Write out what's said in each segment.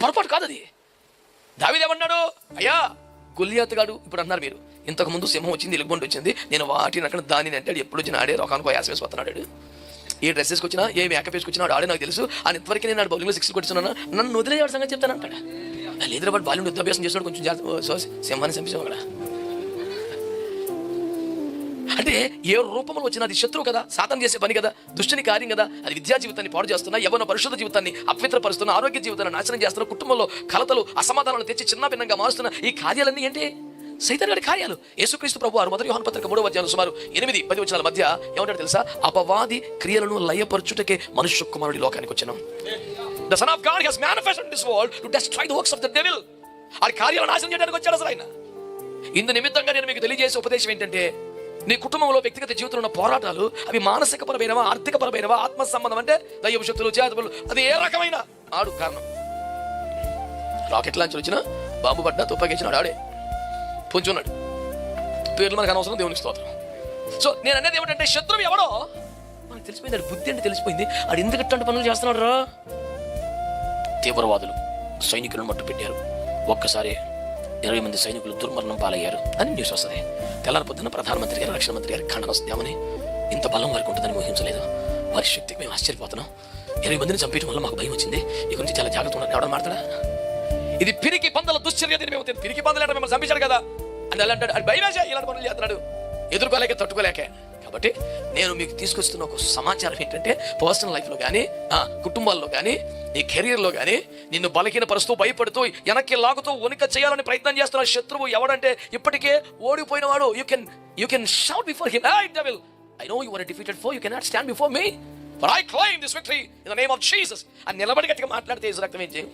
పొరపాటు కాదు అది. దావీదు ఏమన్నాడు? అయ్యా గొల్లియాతు గాడు, ఇప్పుడు అన్నారు మీరు, ఇంతకు ముందు సింహం వచ్చింది, ఎలుగుబంటి వచ్చింది, నేను వాటిని అక్కడ దానిని అంటే ఎప్పుడు వచ్చిన ఆడే రకానికి యాస వేసిపోతున్నాడు. ఏ డ్రెస్ వేసుకొచ్చినా, ఏ మేకప్ వేసుకొచ్చినా ఆడే నాకు తెలుసు, అని ఇంతవరకు నేను బౌలింగ్లో 6 కొట్టున్నాను, నన్ను వదిలేవాడు సంగతి చెప్తాను అంటాడు. లేదురా వాడు బాల్యం యుద్ధాభ్యాసం చేస్తున్నాడు, కొంచెం సింహాన్ని చంపేసాం అక్కడ. అంటే ఏ రూపంలో వచ్చినా అది శత్రువు కదా, సాతం చేసే పని కదా, దుష్టుని కార్యం కదా. అది విద్యా జీవితాన్ని పాడు చేస్తున్నా, యవ్వన పరిశుద్ధ జీవితాన్ని అపవిత్రపరుస్తున్నా, ఆరోగ్య జీవితాన్ని నాశనం చేస్తున్నా, కుటుంబంలో కలతలు అసమాధానాలు తెచ్చి చిన్న భిన్నంగా మారుస్తున్న ఈ కార్యాలన్నీ ఏంటి? సైతాన్ గారి కార్యాలు. యేసుక్రీస్తు ప్రభువారు మొదటి యోహాను పత్రిక 3వ అధ్యాయం సుమారు 8-10 వచనాల మధ్య ఏమంటాడు తెలుసా? అపవాది క్రియలను లయపరచుటకే మనుష్య కుమారుడి లోకానికి వచ్చాను. The Son of God has manifested in this world to destroy the works of the devil. ఆ కార్యాలను నాశనం చేయడానికి వచ్చాడు అసలు ఆయన. ఇందు నిమిత్తంగా నేను మీకు తెలియజేసే ఉపదేశం ఏంటంటే, నీ కుటుంబంలో వ్యక్తిగత జీవితంలో ఉన్న పోరాటాలు అవి మానసిక పరమైనవా, ఆర్థిక పరమైనవా, ఆత్మ సంబంధం అంటే దైవ శక్తులు, చేతబలు, అది ఏ రకమైన ఆడు కారణం. రాకెట్ లాంచ్ వచ్చినా, బాంబు పడ్డా, తుపాకేసినాడు ఆడే పొంచున్నాడు. పేర్లు మనకు అనవసరం, దేవునికి స్తోత్రం. సో నేను అనేది ఏమిటంటే, శత్రువు ఎవడో మనకు తెలిసిపోయింది, ఆడు బుద్ధి అంటే తెలిసిపోయింది. ఆడు ఎందుకు ఇట్లాంటి పనులు చేస్తున్నాడు రా? తీవ్రవాదులు సైనికులను మట్టు పెట్టారు, ఒక్కసారి 20 మంది సైనికులు దుర్మరణం పాలయ్యారు అని న్యూస్ వస్తుంది. తెల్లారి పొద్దున్న ప్రధానమంత్రి గారు, రక్షణ మంత్రి గారికి ఖండన వస్తుందేమని, ఇంత బలం వారికి ఉంటుందని ఊహించలేదు, వారి శక్తికి మేము ఆశ్చర్యపోతున్నాం, 20 మందిని చంపేయడం వల్ల మాకు భయం వచ్చింది, ఈ గురించి చాలా జాగ్రత్త ఉండాలి. ఎవడని మాట్లాడా? ఇది పిరికి పందల దుశ్చర్య, మేము పిరికి పందలు అంటే మిమ్మల్ని చంపించాడు కదా అని అలా అంటాడు. అది భయం వేసా ఇలాంటి పనులు చేస్తున్నాడు, ఎదుర్కోలేక తట్టుకోలేకే. కాబట్టి నేను మీకు తీసుకొస్తున్న ఒక సమాచారం ఏంటంటే, పర్సనల్ లైఫ్లో కానీ, కుటుంబాల్లో కానీ, నీ కెరీర్లో కానీ నిన్ను బలహీనపరుస్తూ, భయపడుతూ, వెనక్కి లాగుతూ, వణిక చేయాలని ప్రయత్నం చేస్తున్న శత్రువు ఎవడంటే, ఇప్పటికే ఓడిపోయిన వాడు. You can shout before him, "Hey devil, I know you are a defeated foe, you cannot stand before me, but I claim this victory in the name of Jesus." అని నిలబడి గట్టిగా మాట్లాడితే యేసు రక్తం ఏం చేయం.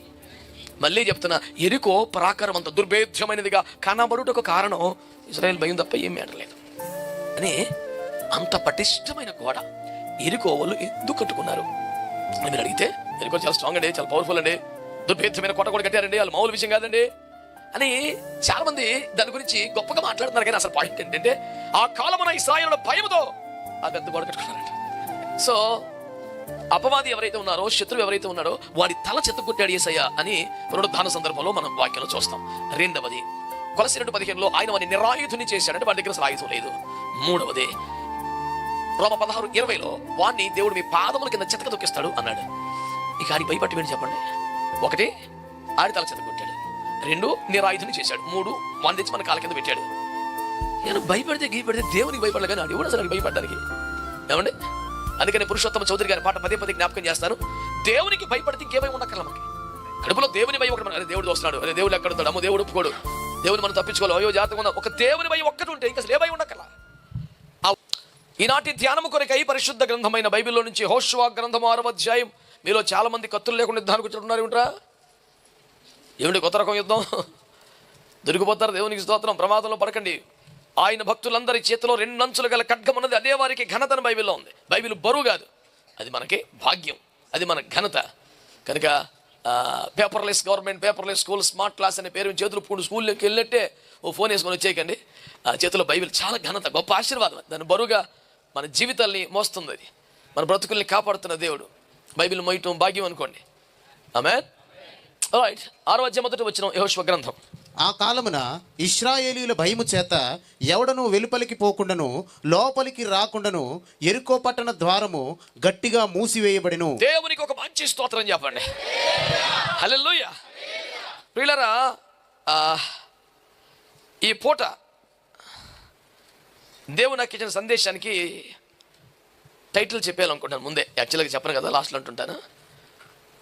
మళ్ళీ చెప్తున్నా, ఎరికో పరాకారం అంత దుర్భేద్యమైనదిగా కనబడుటకు కారణం ఇశ్రాయేల్ భయం తప్ప ఏం మేడలేదు అని. అంత పటిష్టమైన గోడ ఎరికో వాళ్ళు ఎందుకు కట్టుకున్నారు అని మీరు అడిగితే, ఎరికో చాలా స్ట్రాంగ్ అండి, చాలా పవర్ఫుల్ అండి, దుర్భేద్యమైన కోట కూడా కట్టారండి, వాళ్ళు మామూలు విషయం కాదండి అని చాలా మంది దాని గురించి గొప్పగా మాట్లాడుతున్నారు. కానీ అసలు పాయింట్ ఏంటంటే, ఆ కాలమున ఇశ్రాయేలుల భయముతో ఆ పెద్ద గోడ కట్టుకున్నారంట. సో అపవాది ఎవరైతే ఉన్నారో, శత్రువు ఎవరైతే ఉన్నారో, వాడి తల చెత్తగొట్టాడు యేసయ్య అని పునరుద్ధాన సందర్భంలో మనం వాక్యంలో చూస్తాం. రెండవది, కొలస్సీ 2:15లో ఆయన వాడిని నిరాయుధుని చేశాడంటే వాడి దగ్గర అసలు ఆయుధం లేదు. మూడవది, రోమ 16:20లో వాడిని దేవుడు మీ పాదముల కింద చెత్తక తొక్కిస్తాడు అన్నాడు. ఇక ఆడి భయపట్టి ఏంటి చెప్పండి? 1, ఆడి తల చెత్తగొట్టాడు. 2, నిరాయుధుని చేశాడు. 3, వాడిని తెచ్చి మన కాళ్ళ కింద పెట్టాడు. నేను భయపడితే దేవునికి భయపడలే, కానీ ఎవడు అసలు భయపడడానికి? ఏమండి? అందుకని పురుషోత్తమ చౌదరి గారి పాట పదే జ్ఞాపకం చేస్తాను. దేవునికి భయపడితే ఇంకేమై ఉండక్కర్ల మనకి. కడుపులో దేవుని భయం ఒకటి, అదే దేవుడు వస్తున్నాడు, అదే దేవుడు ఎక్కడ ఉంటాడు, అమ్మో దేవుడు ఒప్పుకోడు, దేవుని మనం తప్పించుకోవాలి, అయ్యో జాగ్రత్తగా ఉందా, ఒక దేవుని భయం ఒక్కటి ఉంటే ఇంకా అసలు ఏ భయం ఉండక్కర్ల. ఈనాటి ధ్యానము కొరకై పరిశుద్ధ గ్రంథమైన బైబిల్లో నుంచి యెహోషువ గ్రంథము 6వ అధ్యాయం. మీలో చాలా మంది కత్తులు లేకుండా యుద్ధానికి వచ్చినట్టున్నారు ఏమిట్రా? ఏమిటి కొత్త రకం యుద్ధం? దొరికిపోతారు. దేవునికి స్తోత్రం. ప్రమాదంలో పడకండి. ఆయన భక్తులందరి చేతిలో 2 అంచులు గల ఖడ్గం ఉన్నది, అదే వారికి ఘనతను బైబిల్లో ఉంది. బైబిల్ బరువు కాదు, అది మనకి భాగ్యం, అది మన ఘనత. కనుక paperless government, paperless school, smart class అనే పేరు చేతులు పూడు స్కూల్లోకి వెళ్ళినట్టే ఓ ఫోన్ వేసుకొని వచ్చేయకండి. చేతిలో బైబిల్ చాలా ఘనత, గొప్ప ఆశీర్వాదం. దాని బరువుగా మన జీవితాల్ని మోస్తుంది, అది మన బ్రతుకుల్ని కాపాడుతున్న దేవుడు. బైబిల్ మోయటం భాగ్యం అనుకోండి. ఆమేన్. రైట్. 6వ అధ్యాయం 1వ వచనం యెహోషువ గ్రంథం. ఆ కాలమున ఇశ్రాయేలీయుల భయము చేత ఎవడను వెలుపలికి పోకుండాను లోపలికి రాకుండాను యెరికో పట్టణ ద్వారము గట్టిగా మూసివేయబడెను. దేవునికి ఒక మంచి స్తోత్రం చెప్పండి. హల్లెలూయా. ప్రియులారా, ఈ పూట దేవుడు నాకు ఇచ్చిన సందేశానికి టైటిల్ చెప్పాలనుకుంటాను. ముందే యాక్చువల్గా చెప్పను కదా, లాస్ట్లో అంటుంటాను.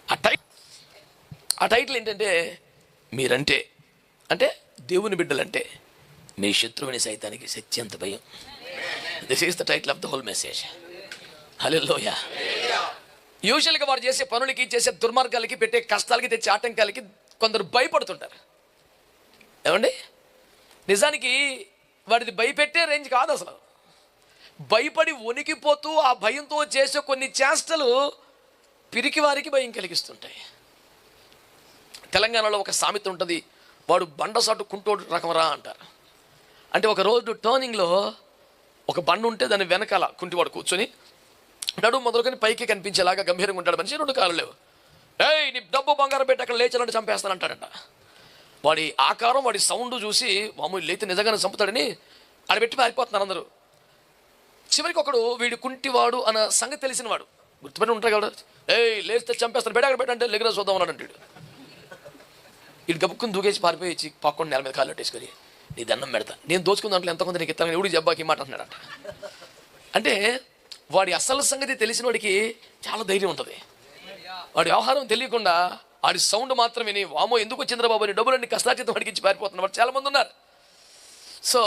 ఆ టైటిల్ ఏంటంటే, మీరంటే అంటే దేవుని బిడ్డలంటే మీ శత్రువుని సైతానికి సత్యంత భయం. This is the title of the whole message. Hallelujah. యూజువల్గా వారు చేసే పనులకి, చేసే దుర్మార్గాలకి, పెట్టే కష్టాలకి, తెచ్చే ఆటంకాలకి కొందరు భయపడుతుంటారు. ఏమండి? నిజానికి వాడిది భయపెట్టే రేంజ్ కాదు అసలు. భయపడి వణికిపోతూ ఆ భయంతో చేసే కొన్ని చేష్టలు పిరికి వారికి భయం కలిగిస్తుంటాయి. తెలంగాణలో ఒక సామెత ఉంటుంది, వాడు బండసాటు కుంటోడు రకమరా అంటారు. అంటే ఒక రోడ్డు టర్నింగ్లో ఒక బండ ఉంటే దాని వెనకాల కుంటివాడు కూర్చొని నడుము మొదలుకొని పైకి కనిపించేలాగా గంభీరంగా ఉంటాడు మనిషి. 2 కాళ్ళు లేవు, నీ డబ్బు బంగారం పెట్టి అక్కడ లేచాలంటే చంపేస్తానంటాడంట. వాడి ఆకారం, వాడి సౌండ్ చూసి మామూలు లేతే నిజంగానే చంపుతాడని ఆడ పెట్టి పారిపోతున్నారు అందరూ. చివరికి ఒకడు వీడు కుంటివాడు అన్న సంగతి తెలిసినవాడు, గుర్తుపెట్టి ఉంటాడు కదా, లేస్తే చంపేస్తాను, బెడ అక్కడ పెట్టంటే లెగర చూద్దాం అన్నాడు అంటాడు. వీడు గబుక్కుని దూకేసి పారిపోయి ఇచ్చి పక్కన నేల మీద కాళ్ళు పెట్టేసుకొని, నీ దండం పెడతా, నేను దోచుకున్న దాంట్లో ఎంతమంది నీకు ఇస్తాను, ఎవడికి జబ్బాకి మాట అంటున్నాడంట. అంటే వాడి అసలు సంగతి తెలిసిన వాడికి చాలా ధైర్యం ఉంటుంది. వాడి వ్యవహారం తెలియకుండా వాడి సౌండ్ మాత్రం విని, వామో ఎందుకు వచ్చిందిరా బాబు అని డబ్బులన్నీ కష్టాచితం వాడికి ఇచ్చి పారిపోతున్న వాడు చాలామంది ఉన్నారు. సో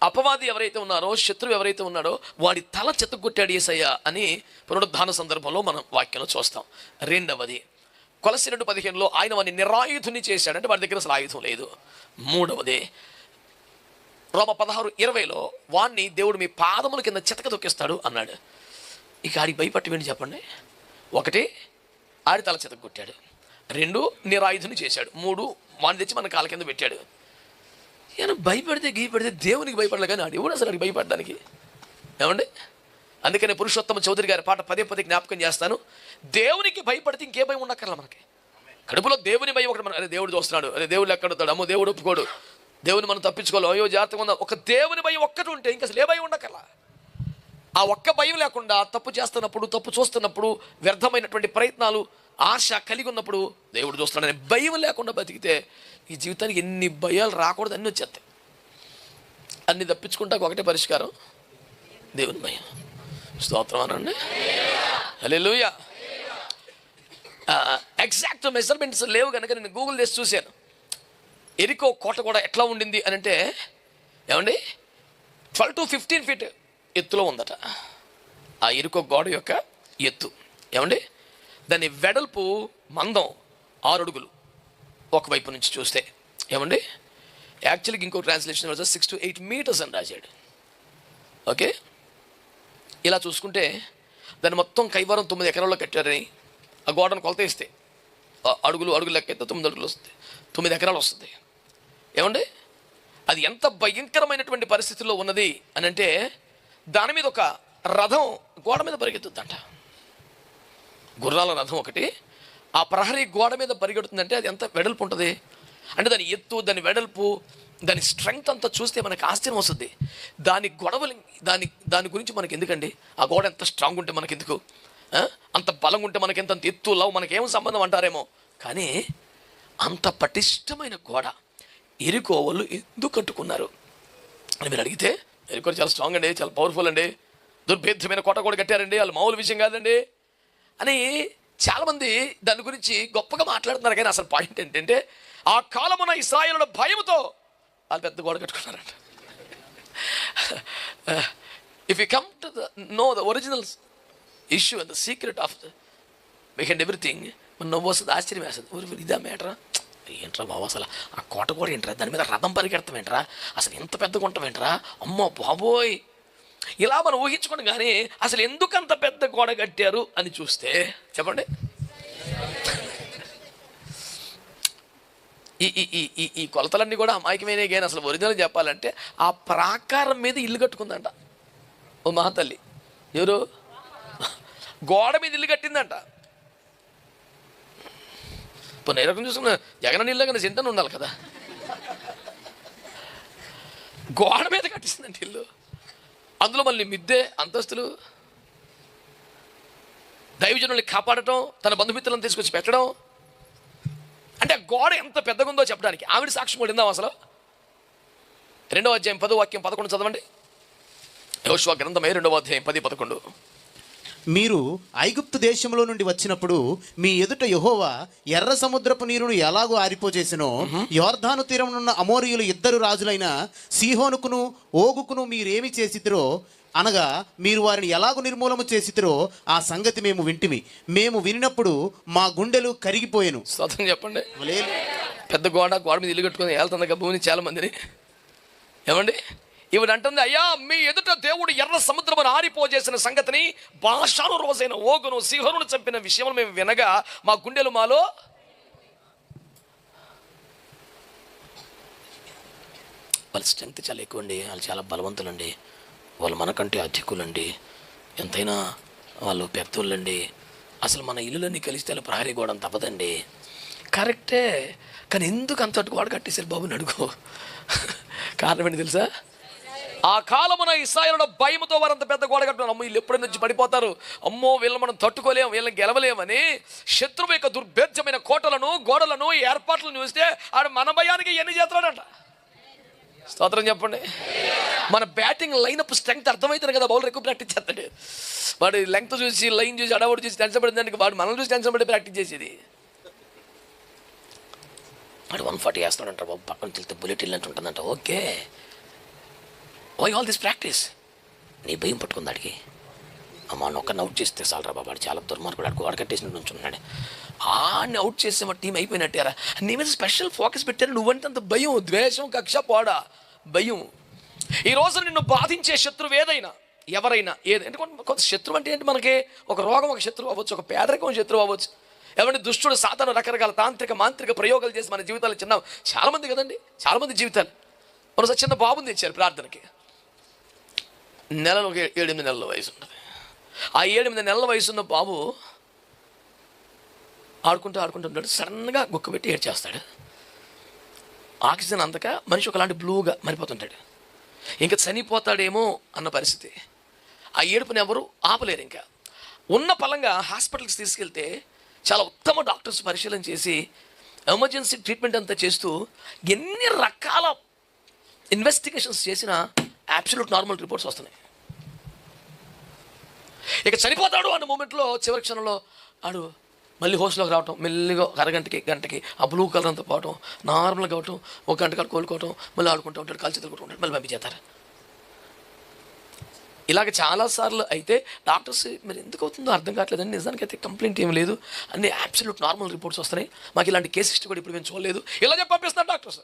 అపవాది ఎవరైతే ఉన్నారో, శత్రువు ఎవరైతే ఉన్నాడో వాడి తల చెత్తగొట్టాడు యేసయ్య అని పునరుద్ధాన సందర్భంలో మనం వాక్యంలో చూస్తాం. రెండవది కొలస్సీ 2:15 ఆయన వాడిని నిరాయుధుని చేశాడంటే వాడి దగ్గర అసలు ఆయుధం లేదు. మూడవది రోమ 16:20 వాణ్ణి దేవుడు మీ పాదముల కింద చితక తొక్కిస్తాడు అన్నాడు. ఇక ఆడికి భయపట్టి ఏంటి చెప్పండి? 1 ఆడి తల చెతగొట్టాడు, 2 నిరాయుధుని చేశాడు, 3 వాడిని తెచ్చి మన కాళ్ళ కింద పెట్టాడు. ఈయన భయపడితే గీపడితే దేవునికి భయపడలే కానీ ఆడు ఎవడు అసలు అడిగి భయపడడానికి? ఏమండి? అందుకనే పురుషోత్తమ చౌదరి గారి పాట పదే జ్ఞాపకం చేస్తాను. దేవునికి భయపడితే ఇంకే భయం ఉండక్కర్లా మనకి. కడుపులో దేవుని భయం ఒకటి, అరే దేవుడు చూస్తున్నాడు, అరే దేవుడు ఎక్కడుతాడు, అమ్మో దేవుడు ఒప్పుకోడు, దేవుని మనం తప్పించుకోవాలి, అయ్యో జాగ్రత్తగా ఉందా, ఒక దేవుని భయం ఒక్కటి ఉంటే ఇంకా అసలు ఏ భయం ఉండక్కర్లా. ఆ ఒక్క భయం లేకుండా తప్పు చేస్తున్నప్పుడు, తప్పు చూస్తున్నప్పుడు, వ్యర్థమైనటువంటి ప్రయత్నాలు, ఆశ కలిగి ఉన్నప్పుడు దేవుడు చూస్తున్నాడనే భయం లేకుండా బతికితే ఈ జీవితానికి ఎన్ని భయాలు రాకూడదు అన్నీ వచ్చేస్తాయి. అన్ని తప్పించుకుంటాక ఒకటే పరిష్కారం, దేవుని భయం. స్తోత్రం అనండి, హల్లెలూయా. ఎగ్జాక్ట్ మెజర్మెంట్స్ లేవు కనుక నేను గూగుల్ చేసి చూశాను. ఎరికో కోట కూడా ఎట్లా ఉండింది అని అంటే, ఏమండి 12 to 15 feet ఎత్తులో ఉందట ఆ ఎరికో గోడ యొక్క ఎత్తు. ఏమండి? దాని వెడల్పు మందం 6 అడుగులు ఒకవైపు నుంచి చూస్తే. ఏమండి? యాక్చువల్గా ఇంకో ట్రాన్స్లేషన్ 6 to 8 meters అని రాశాడు. ఓకే, ఇలా చూసుకుంటే దాన్ని మొత్తం కైవారం 9 ఎకరాల్లో కట్టారని ఆ గోడను కొలత ఇస్తే అడుగులు లెక్కైతే 9 అడుగులు వస్తుంది, 9 ఎకరాలు వస్తుంది. ఏమండి? అది ఎంత భయంకరమైనటువంటి పరిస్థితుల్లో ఉన్నది అని అంటే, దాని మీద ఒక రథం గోడ మీద పరిగెత్తుద్దంట. గుర్రాల రథం ఒకటి ఆ ప్రహరీ గోడ మీద పరిగెడుతుందంటే అది ఎంత వెడల్పు ఉంటుంది అంటే, దాని ఎత్తు, దాని వెడల్పు, దాని స్ట్రెంగ్త్ అంతా చూస్తే మనకు ఆశ్చర్యం వస్తుంది. దాని గొడవలు దాని గురించి మనకి ఎందుకండి? ఆ గోడ ఎంత స్ట్రాంగ్ ఉంటే మనకి ఎందుకు, అంత బలంగా ఉంటే మనకి ఎంత ఎత్తు లవ్ మనకేం సంబంధం అంటారేమో, కానీ అంత పటిష్టమైన గోడ ఎరికో వాళ్ళు ఎందుకు కట్టుకున్నారు అని మీరు అడిగితే, ఎరికో చాలా స్ట్రాంగ్ అండి, చాలా పవర్ఫుల్ అండి, దుర్భేద్యమైన కోట కూడా కట్టారండి, వాళ్ళు మామూలు విషయం కాదండి అని చాలామంది దాని గురించి గొప్పగా మాట్లాడుతున్నారు. కానీ అసలు పాయింట్ ఏంటంటే, ఆ కాలమున ఇశ్రాయేలుల భయముతో వాళ్ళు పెద్ద గోడ కట్టుకున్నారంట. If you come to know the original issue and the secret of behind everything, మన నవ్వు వస్తుంది, ఆశ్చర్యం వేస్తుంది. ఇదా మ్యాటరా? ఏంట్రా బాబు అసలు ఆ కోట కూడా ఏంట్రా, దాని మీద రథం పరిగెడతాం ఏంట్రా, అసలు ఎంత పెద్దగా ఉంటాం ఏంట్రా, అమ్మో బాబోయ్, ఇలా మనం ఊహించుకోండి. కానీ అసలు ఎందుకంత పెద్ద గోడ కట్టారు అని చూస్తే చెప్పండి. ఈ కొలతలన్నీ కూడా అమాయకమైనవి. కానీ అసలు ఒరిజినల్ చెప్పాలంటే ఆ ప్రాకారం మీద ఇల్లు కట్టుకుందంట ఓ మహాతల్లి. ఎవరు? గోడ మీద ఇల్లు కట్టిందంట. ఇప్పుడు ఏ రకం చూసుకున్నా జగన్ ఇల్లు కానీ చింతన ఉండాలి కదా, గోడ మీద కట్టిస్తుందంట ఇల్లు. అందులో మళ్ళీ మిద్దే, అంతస్తులు, దైవజనుల్ని కాపాడటం, తన బంధుమిత్రులను తీసుకొచ్చి పెట్టడం. అంటే ఆ గోడ ఎంత పెద్దగా ఉందో చెప్పడానికి ఆవిడ సాక్ష్యం కూడా విందాం. అసలు 2వ అధ్యాయం 10వ వాక్యం 11 చదవండి. యెహోషువ గ్రంథమే 2వ అధ్యాయం 10-11. మీరు ఐగుప్తు దేశంలో నుండి వచ్చినప్పుడు మీ ఎదుట యెహోవా ఎర్ర సముద్రపు నీరును ఎలాగో ఆరిపోజేసినో, యోర్దాను తీరమునున్న అమోరీయులు 2 రాజులైన సీహోనుకును ఓగుకును మీరేమి చేసితిరో, అనగా మీరు వారిని ఎలాగో నిర్మూలము చేసితిరో ఆ సంగతి మేము వింటిమి. మేము వినినప్పుడు మా గుండెలు కరిగిపోయాను. స్వతం చెప్పండి. పెద్ద గోడ మీద ఇల్లు కట్టుకుని వెళ్తుంది భూమిని చాలా మందిని. ఏమండి? ఇవిడ అంటుంది, అయ్యా మీ ఎదుట దేవుడు ఎర్ర సముద్రమును ఆరిపోజేసిన సంగతిని, బాషాను రోజైన ఓగును సీహోనును చంపిన విషయం మేము వినగా మా గుండెలు మాలో. వాళ్ళ స్ట్రెంగ్త్ చాలా ఎక్కువ అండి, వాళ్ళు చాలా బలవంతులండి, వాళ్ళు మనకంటే అధికులండి, ఎంతైనా వాళ్ళు పెద్దోళ్ళండి, అసలు మన ఇల్లులన్నీ కలిస్తే ప్రహరీ గోడ అంత అవ్వదండి. కరెక్టే, కానీ ఎందుకు అంత గోడ కట్టేశారు బాబుని అడుగు. కారణం ఏంటి తెలుసా? ఆ కాలమున ఇశ్రాయేలుల భయముతో వారంత పెద్ద గోడ కట్టుకున్నారు. అమ్మో వీళ్ళు ఎప్పుడైనా వచ్చి పడిపోతారు, అమ్మో వీళ్ళని మనం తట్టుకోలేము, వీళ్ళని గెలవలేమని శత్రువు యొక్క దుర్భేద్యమైన కోటలను గోడలను ఏర్పాట్లను చూస్తే ఆడు మన భయానికి ఎన్ని చేస్తున్నాడంట. స్తోత్రం చెప్పండి. మన బ్యాటింగ్ లైనప్ స్ట్రెంగ్త్ అర్థమవుతుంది కదా, బౌలర్ ఎక్కువ ప్రాక్టీస్ చేస్తాడు. వాడు లెంగ్త్ చూసి లైన్ చూసి అడవాడు చూసి టెన్షన్ పడిందానికి వాడు మనల్ని చూసి టెన్షన్ పడి ప్రాక్టీస్ చేసేది. వాడు 140 వేస్తాడంట బాబు, పక్కన తెలితే బుల్లెట్ వెళ్ళినట్టు ఉంటుందంట. Okay, why all this practice? నీ భయం పట్టుకుంది అడిగి. అమ్మ నొక్కరిని అవుట్ చేస్తే చాలరా బాబు, వాడు చాలా దుర్మార్గుడు, అడుగు అడకట్టేసి ఉంచున్నాడు. ఆడిని అవుట్ చేస్తే మా టీం అయిపోయినట్టారా? నీ మీద స్పెషల్ ఫోకస్ పెట్టారు. నువ్వంటే అంత భయం, ద్వేషం, కక్ష, పోడా, భయం. ఈ రోజు నిన్ను బాధించే శత్రువు ఏదైనా ఎవరైనా ఏదైనా, కొంత శత్రువు అంటే ఏంటి? మనకి ఒక రోగం ఒక శత్రువు అవ్వచ్చు, ఒక పేదరికం శత్రువు అవ్వచ్చు. ఎవరి దుష్టుడు సాతాను రకరకాల తాంత్రిక మాంత్రిక ప్రయోగాలు చేసి మన జీవితాలు చిన్న చాలామంది కదండి, చాలామంది జీవితాలు. మనసు చిన్న బాబుని తెచ్చారు ప్రార్థనకి, నెలలో 7-8 నెలల వయసు ఉంటుంది. ఆ 7-8 నెలల వయసున్న బాబు ఆడుకుంటూ సడన్గా గుక్క పెట్టి ఏడ్చేస్తాడు. ఆక్సిజన్ అందక మనిషి ఒకలాంటి బ్లూగా మారిపోతుంటాడు. ఇంకా చనిపోతాడేమో అన్న పరిస్థితి. ఆ ఏడుపుని ఎవరు ఆపలేరు. ఇంకా ఉన్న పలంగా హాస్పిటల్కి తీసుకెళ్తే చాలా ఉత్తమ డాక్టర్స్ పరిశీలన చేసి ఎమర్జెన్సీ ట్రీట్మెంట్ అంతా చేస్తూ ఎన్ని రకాల ఇన్వెస్టిగేషన్స్ చేసినా అబ్సల్యూట్ నార్మల్ రిపోర్ట్స్ వస్తున్నాయి. ఇక చనిపోతాడు అన్న మూమెంట్లో చివరి క్షణంలో ఆడు మళ్ళీ హోస్ట్లోకి రావటం, మెల్లిగా గంటకి ఆ బ్లూ కలర్ అంతా పోవటం, నార్మల్గా అవటం, ఒక గంట కాదు కోలుకోవటం, మళ్ళీ ఆడుకుంటూ ఉంటాడు, కాలు చేతులు కొట్టుకుంటాడు, మళ్ళీ పంపించేస్తారు. ఇలాగ చాలాసార్లు అయితే డాక్టర్స్ మరి ఎందుకు అవుతుందో అర్థం కావట్లేదండి. నిజానికి అయితే కంప్లైంట్ ఏం లేదు, అన్ని అబ్సల్యూట్ నార్మల్ రిపోర్ట్స్ వస్తున్నాయి, మాకు ఇలాంటి కేసు హిస్టరీ కూడా ఇప్పుడు మేము చూడలేదు, ఇలా చెప్పి పంపిస్తారు డాక్టర్స్.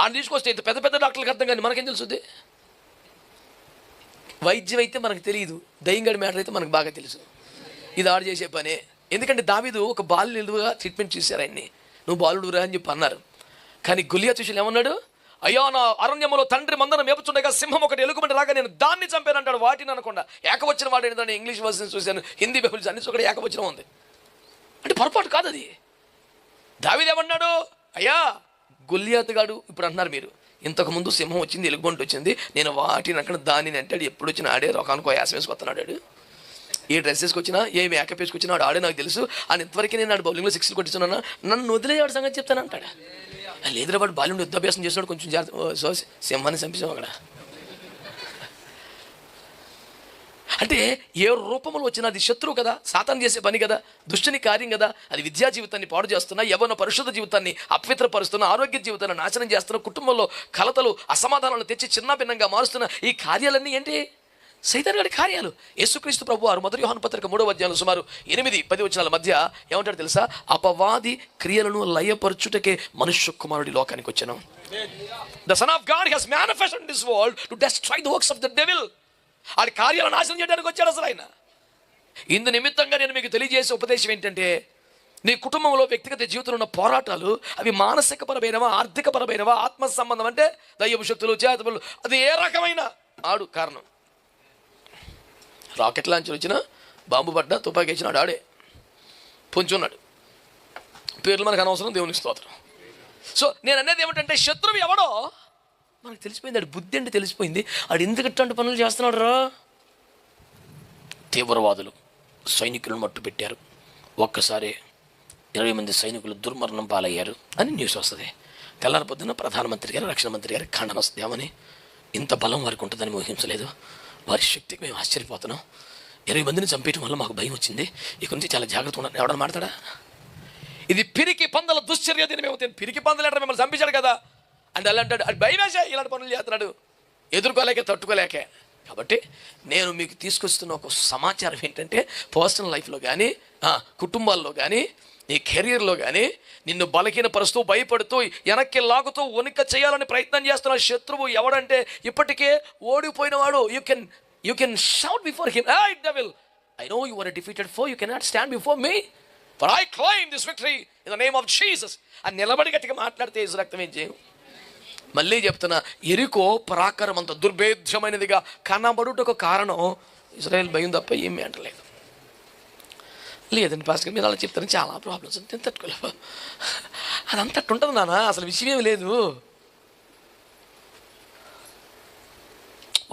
ఆయన తీసుకొస్తే ఇంత పెద్ద పెద్ద డాక్టర్లకు అర్థం కానీ మనకేం తెలుస్తుంది? వైద్యం అయితే మనకు తెలియదు, దయ్యంగడి మ్యాటర్ అయితే మనకు బాగా తెలుసు. ఇది ఆడు చేసే పనే. ఎందుకంటే దావీదు ఒక బాలుడుగా ట్రీట్మెంట్ చేశారు ఆయన్ని, నువ్వు బాలుడురా అని చెప్పి అన్నారు. కానీ గొలియాతు విషయంలో ఏమన్నాడు? అయ్యో నా అరణ్యములో తండ్రి మందన మేపుచుండగా సింహం ఒకటి ఎలుగుబంటి రాగా నేను దాన్ని చంపానంటాడు. వాటిని అనకుండా ఏకవచనం వాడు ఏంటంటే ఇంగ్లీష్ వర్షన్ చూశాను, హిందీ బైబిల్స్ అన్ని ఒకటి ఏకవచనం ఉంది. అంటే పొరపాటు కాదు అది. దావీదు ఏమన్నాడు? అయ్యా గొలియాతు గాడు ఇప్పుడు అంటున్నారు మీరు, ఇంతకుముందు సింహం వచ్చింది, ఎలుగుబంటి వచ్చింది, నేను వాటిని అక్కడ దానిని అంటాడు. ఎప్పుడు వచ్చినా ఆడే రొకానుకో యాసం వేసుకొస్తున్నాడు. ఏ డ్రెస్ వేసుకొచ్చినా ఏ మేకప్ వేసుకొచ్చినా ఆడే నాకు తెలుసు అని ఇంతవరకు నేను ఆడు బౌలింగ్లో 6 కొట్టిస్తున్నాను, నన్ను వదిలేవాడు సంగతి చెప్తాను అంటాడు. లేదురా వాడు బాల్యం యుద్ధాభ్యాసం చేస్తున్నాడు, కొంచెం జాగ్రత్త, సింహాన్ని చంపించాం అక్కడ. అంటే ఏ రూపంలో వచ్చినా అది శత్రువు కదా, సాతాను చేసే పని కదా, దుష్టుని కార్యం కదా. అది విద్యా జీవితాన్ని పాడు చేస్తున్నా, యవ్వన పరిశుద్ధ జీవితాన్ని అపవిత్రపరుస్తున్నా, ఆరోగ్య జీవితాన్ని నాశనం చేస్తున్నా, కుటుంబంలో కలతలు అసమాధానాలను తెచ్చి చిన్న భిన్నంగా మారుస్తున్న ఈ కార్యాలన్నీ ఏంటి? సైతాను గారి కార్యాలు. యేసుక్రీస్తు ప్రభువారు మొదటి యోహాను పత్రిక 3వ అధ్యాయంలో సుమారు 8-10 వచనాల మధ్య ఏమంటాడు తెలుసా? అపవాది క్రియలను లయపరచుటకే మనుష్య కుమారుడి లోకానికి వచ్చాను. The Son of God has manifested in this world to destroy the works of the devil. ఆడి కార్యాలను నాశనం చేయడానికి వచ్చాడు అసలు ఆయన. ఇందు నిమిత్తంగా నేను మీకు తెలియజేసే ఉపదేశం ఏంటంటే, నీ కుటుంబంలో వ్యక్తిగత జీవితంలో ఉన్న పోరాటాలు అవి మానసిక పరమైనవా, ఆర్థిక పరమైనవా, ఆత్మ సంబంధం అంటే దయ్యపు శక్తులు, చేతబడులు, అది ఏ రకమైన ఆడు కారణం. రాకెట్ లాంచర్ వచ్చినా, బాంబు పడ్డా, తుపాకీ వేసినాడు ఆడే పొంచున్నాడు. పేర్లు మనకు అనవసరం, దేవునికి స్తోత్రం. సో నేను అనేది ఏమిటంటే, శత్రువు ఎవడో మనకు తెలిసిపోయింది, ఆడు బుద్ధి అంటే తెలిసిపోయింది. ఆడు ఎందుకు ఇట్లాంటి పనులు చేస్తున్నాడు రా? తీవ్రవాదులు సైనికులను మట్టు పెట్టారు, ఒక్కసారి 20 మంది సైనికులు దుర్మరణం పాలయ్యారు అని న్యూస్ వస్తుంది. తెల్లారి పొద్దున్న ప్రధానమంత్రి గారు, రక్షణ మంత్రి గారికి ఖండన వస్తామని, ఇంత బలం వారికి ఉంటుందని ఊహించలేదు, వారి శక్తికి మేము ఆశ్చర్యపోతున్నాం, 20 మందిని చంపేయటం వల్ల మాకు భయం వచ్చింది, ఇక నుంచి చాలా జాగ్రత్త ఉండాలి. ఎవడన్నా మాట్లాడా? ఇది పిరికి పందల దుశ్చర్య. దీన్ని మేము పిరికి పందలు అంటే మిమ్మల్ని చంపించాడు కదా అంటే అలా అంటాడు. అది భయం వేసే ఇలాంటి పనులు చేస్తున్నాడు, ఎదుర్కోలేకే తట్టుకోలేకే. కాబట్టి నేను మీకు తీసుకొస్తున్న ఒక సమాచారం ఏంటంటే, పర్సనల్ లైఫ్లో కానీ, కుటుంబాల్లో కానీ, నీ కెరీర్లో కానీ నిన్ను బలహీనపరుస్తూ, భయపడుతూ, వెనక్కి లాగుతూ, వణిక చేయాలని ప్రయత్నం చేస్తున్న శత్రువు ఎవడంటే ఇప్పటికే ఓడిపోయినవాడు. You can shout before him, "Hey devil, I know you are a defeated foe, you cannot stand before me, for I claim this victory in the name of Jesus." అని నిలబడి గట్టిగా మాట్లాడితే యేసు రక్తం ఏం చేయను. మళ్ళీ చెప్తున్నా, ఎరికో పరాకారం అంత దుర్భేద్యమైనదిగా కనబడుటకు కారణం ఇశ్రాయేల్ భయం తప్ప ఏమీ అంటలేదు. లేదండి పాస్టర్ మీరు అలా చెప్తారని చాలా ప్రాబ్లమ్స్ నేను తట్టుకోలేవు. అదంతా ఉంటుంది నాన్న, అసలు విషయం ఏమి లేదు.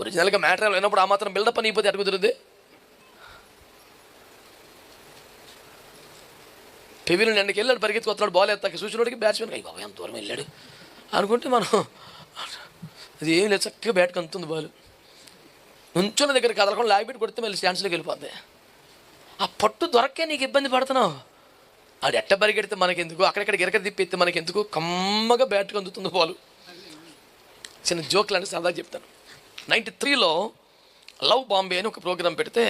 ఒరిజినల్గా మ్యాటర్ అయినప్పుడు ఆ మాత్రం బిల్డప్ అని అయిపోతే ఎట్ట కుదురుద్ది? పెవిలియన్ ఎండకి వెళ్ళాడు, పరిగెత్తుకొస్తున్నాడు, బాల్ ఎత్తాక చూసినోడికి బ్యాట్స్మెన్ అయ్యి బాబా ఎంత దూరం వెళ్ళాడు అనుకుంటే మనం అది ఏం లేదు, చక్కగా బ్యాట్కి అందుతుంది బాల్. నుంచున్న దగ్గర కదలకుండా లాగిపెట్టి కొడితే మళ్ళీ స్టాండ్స్లోకి వెళ్ళిపోద్ది. ఆ పట్టు దొరక్కే నీకు ఇబ్బంది పడుతున్నావు. అది ఎట్ట పరిగెడితే మనకెందుకు, అక్కడెక్కడ గిరక తిప్పితే మనకెందుకు, కమ్మగా బ్యాట్కి అందుతుంది బాల్. చిన్న జోక్లు అంటే సరదాగా చెప్తాను. 93లో లవ్ బాంబే అని ఒక ప్రోగ్రాం పెడితే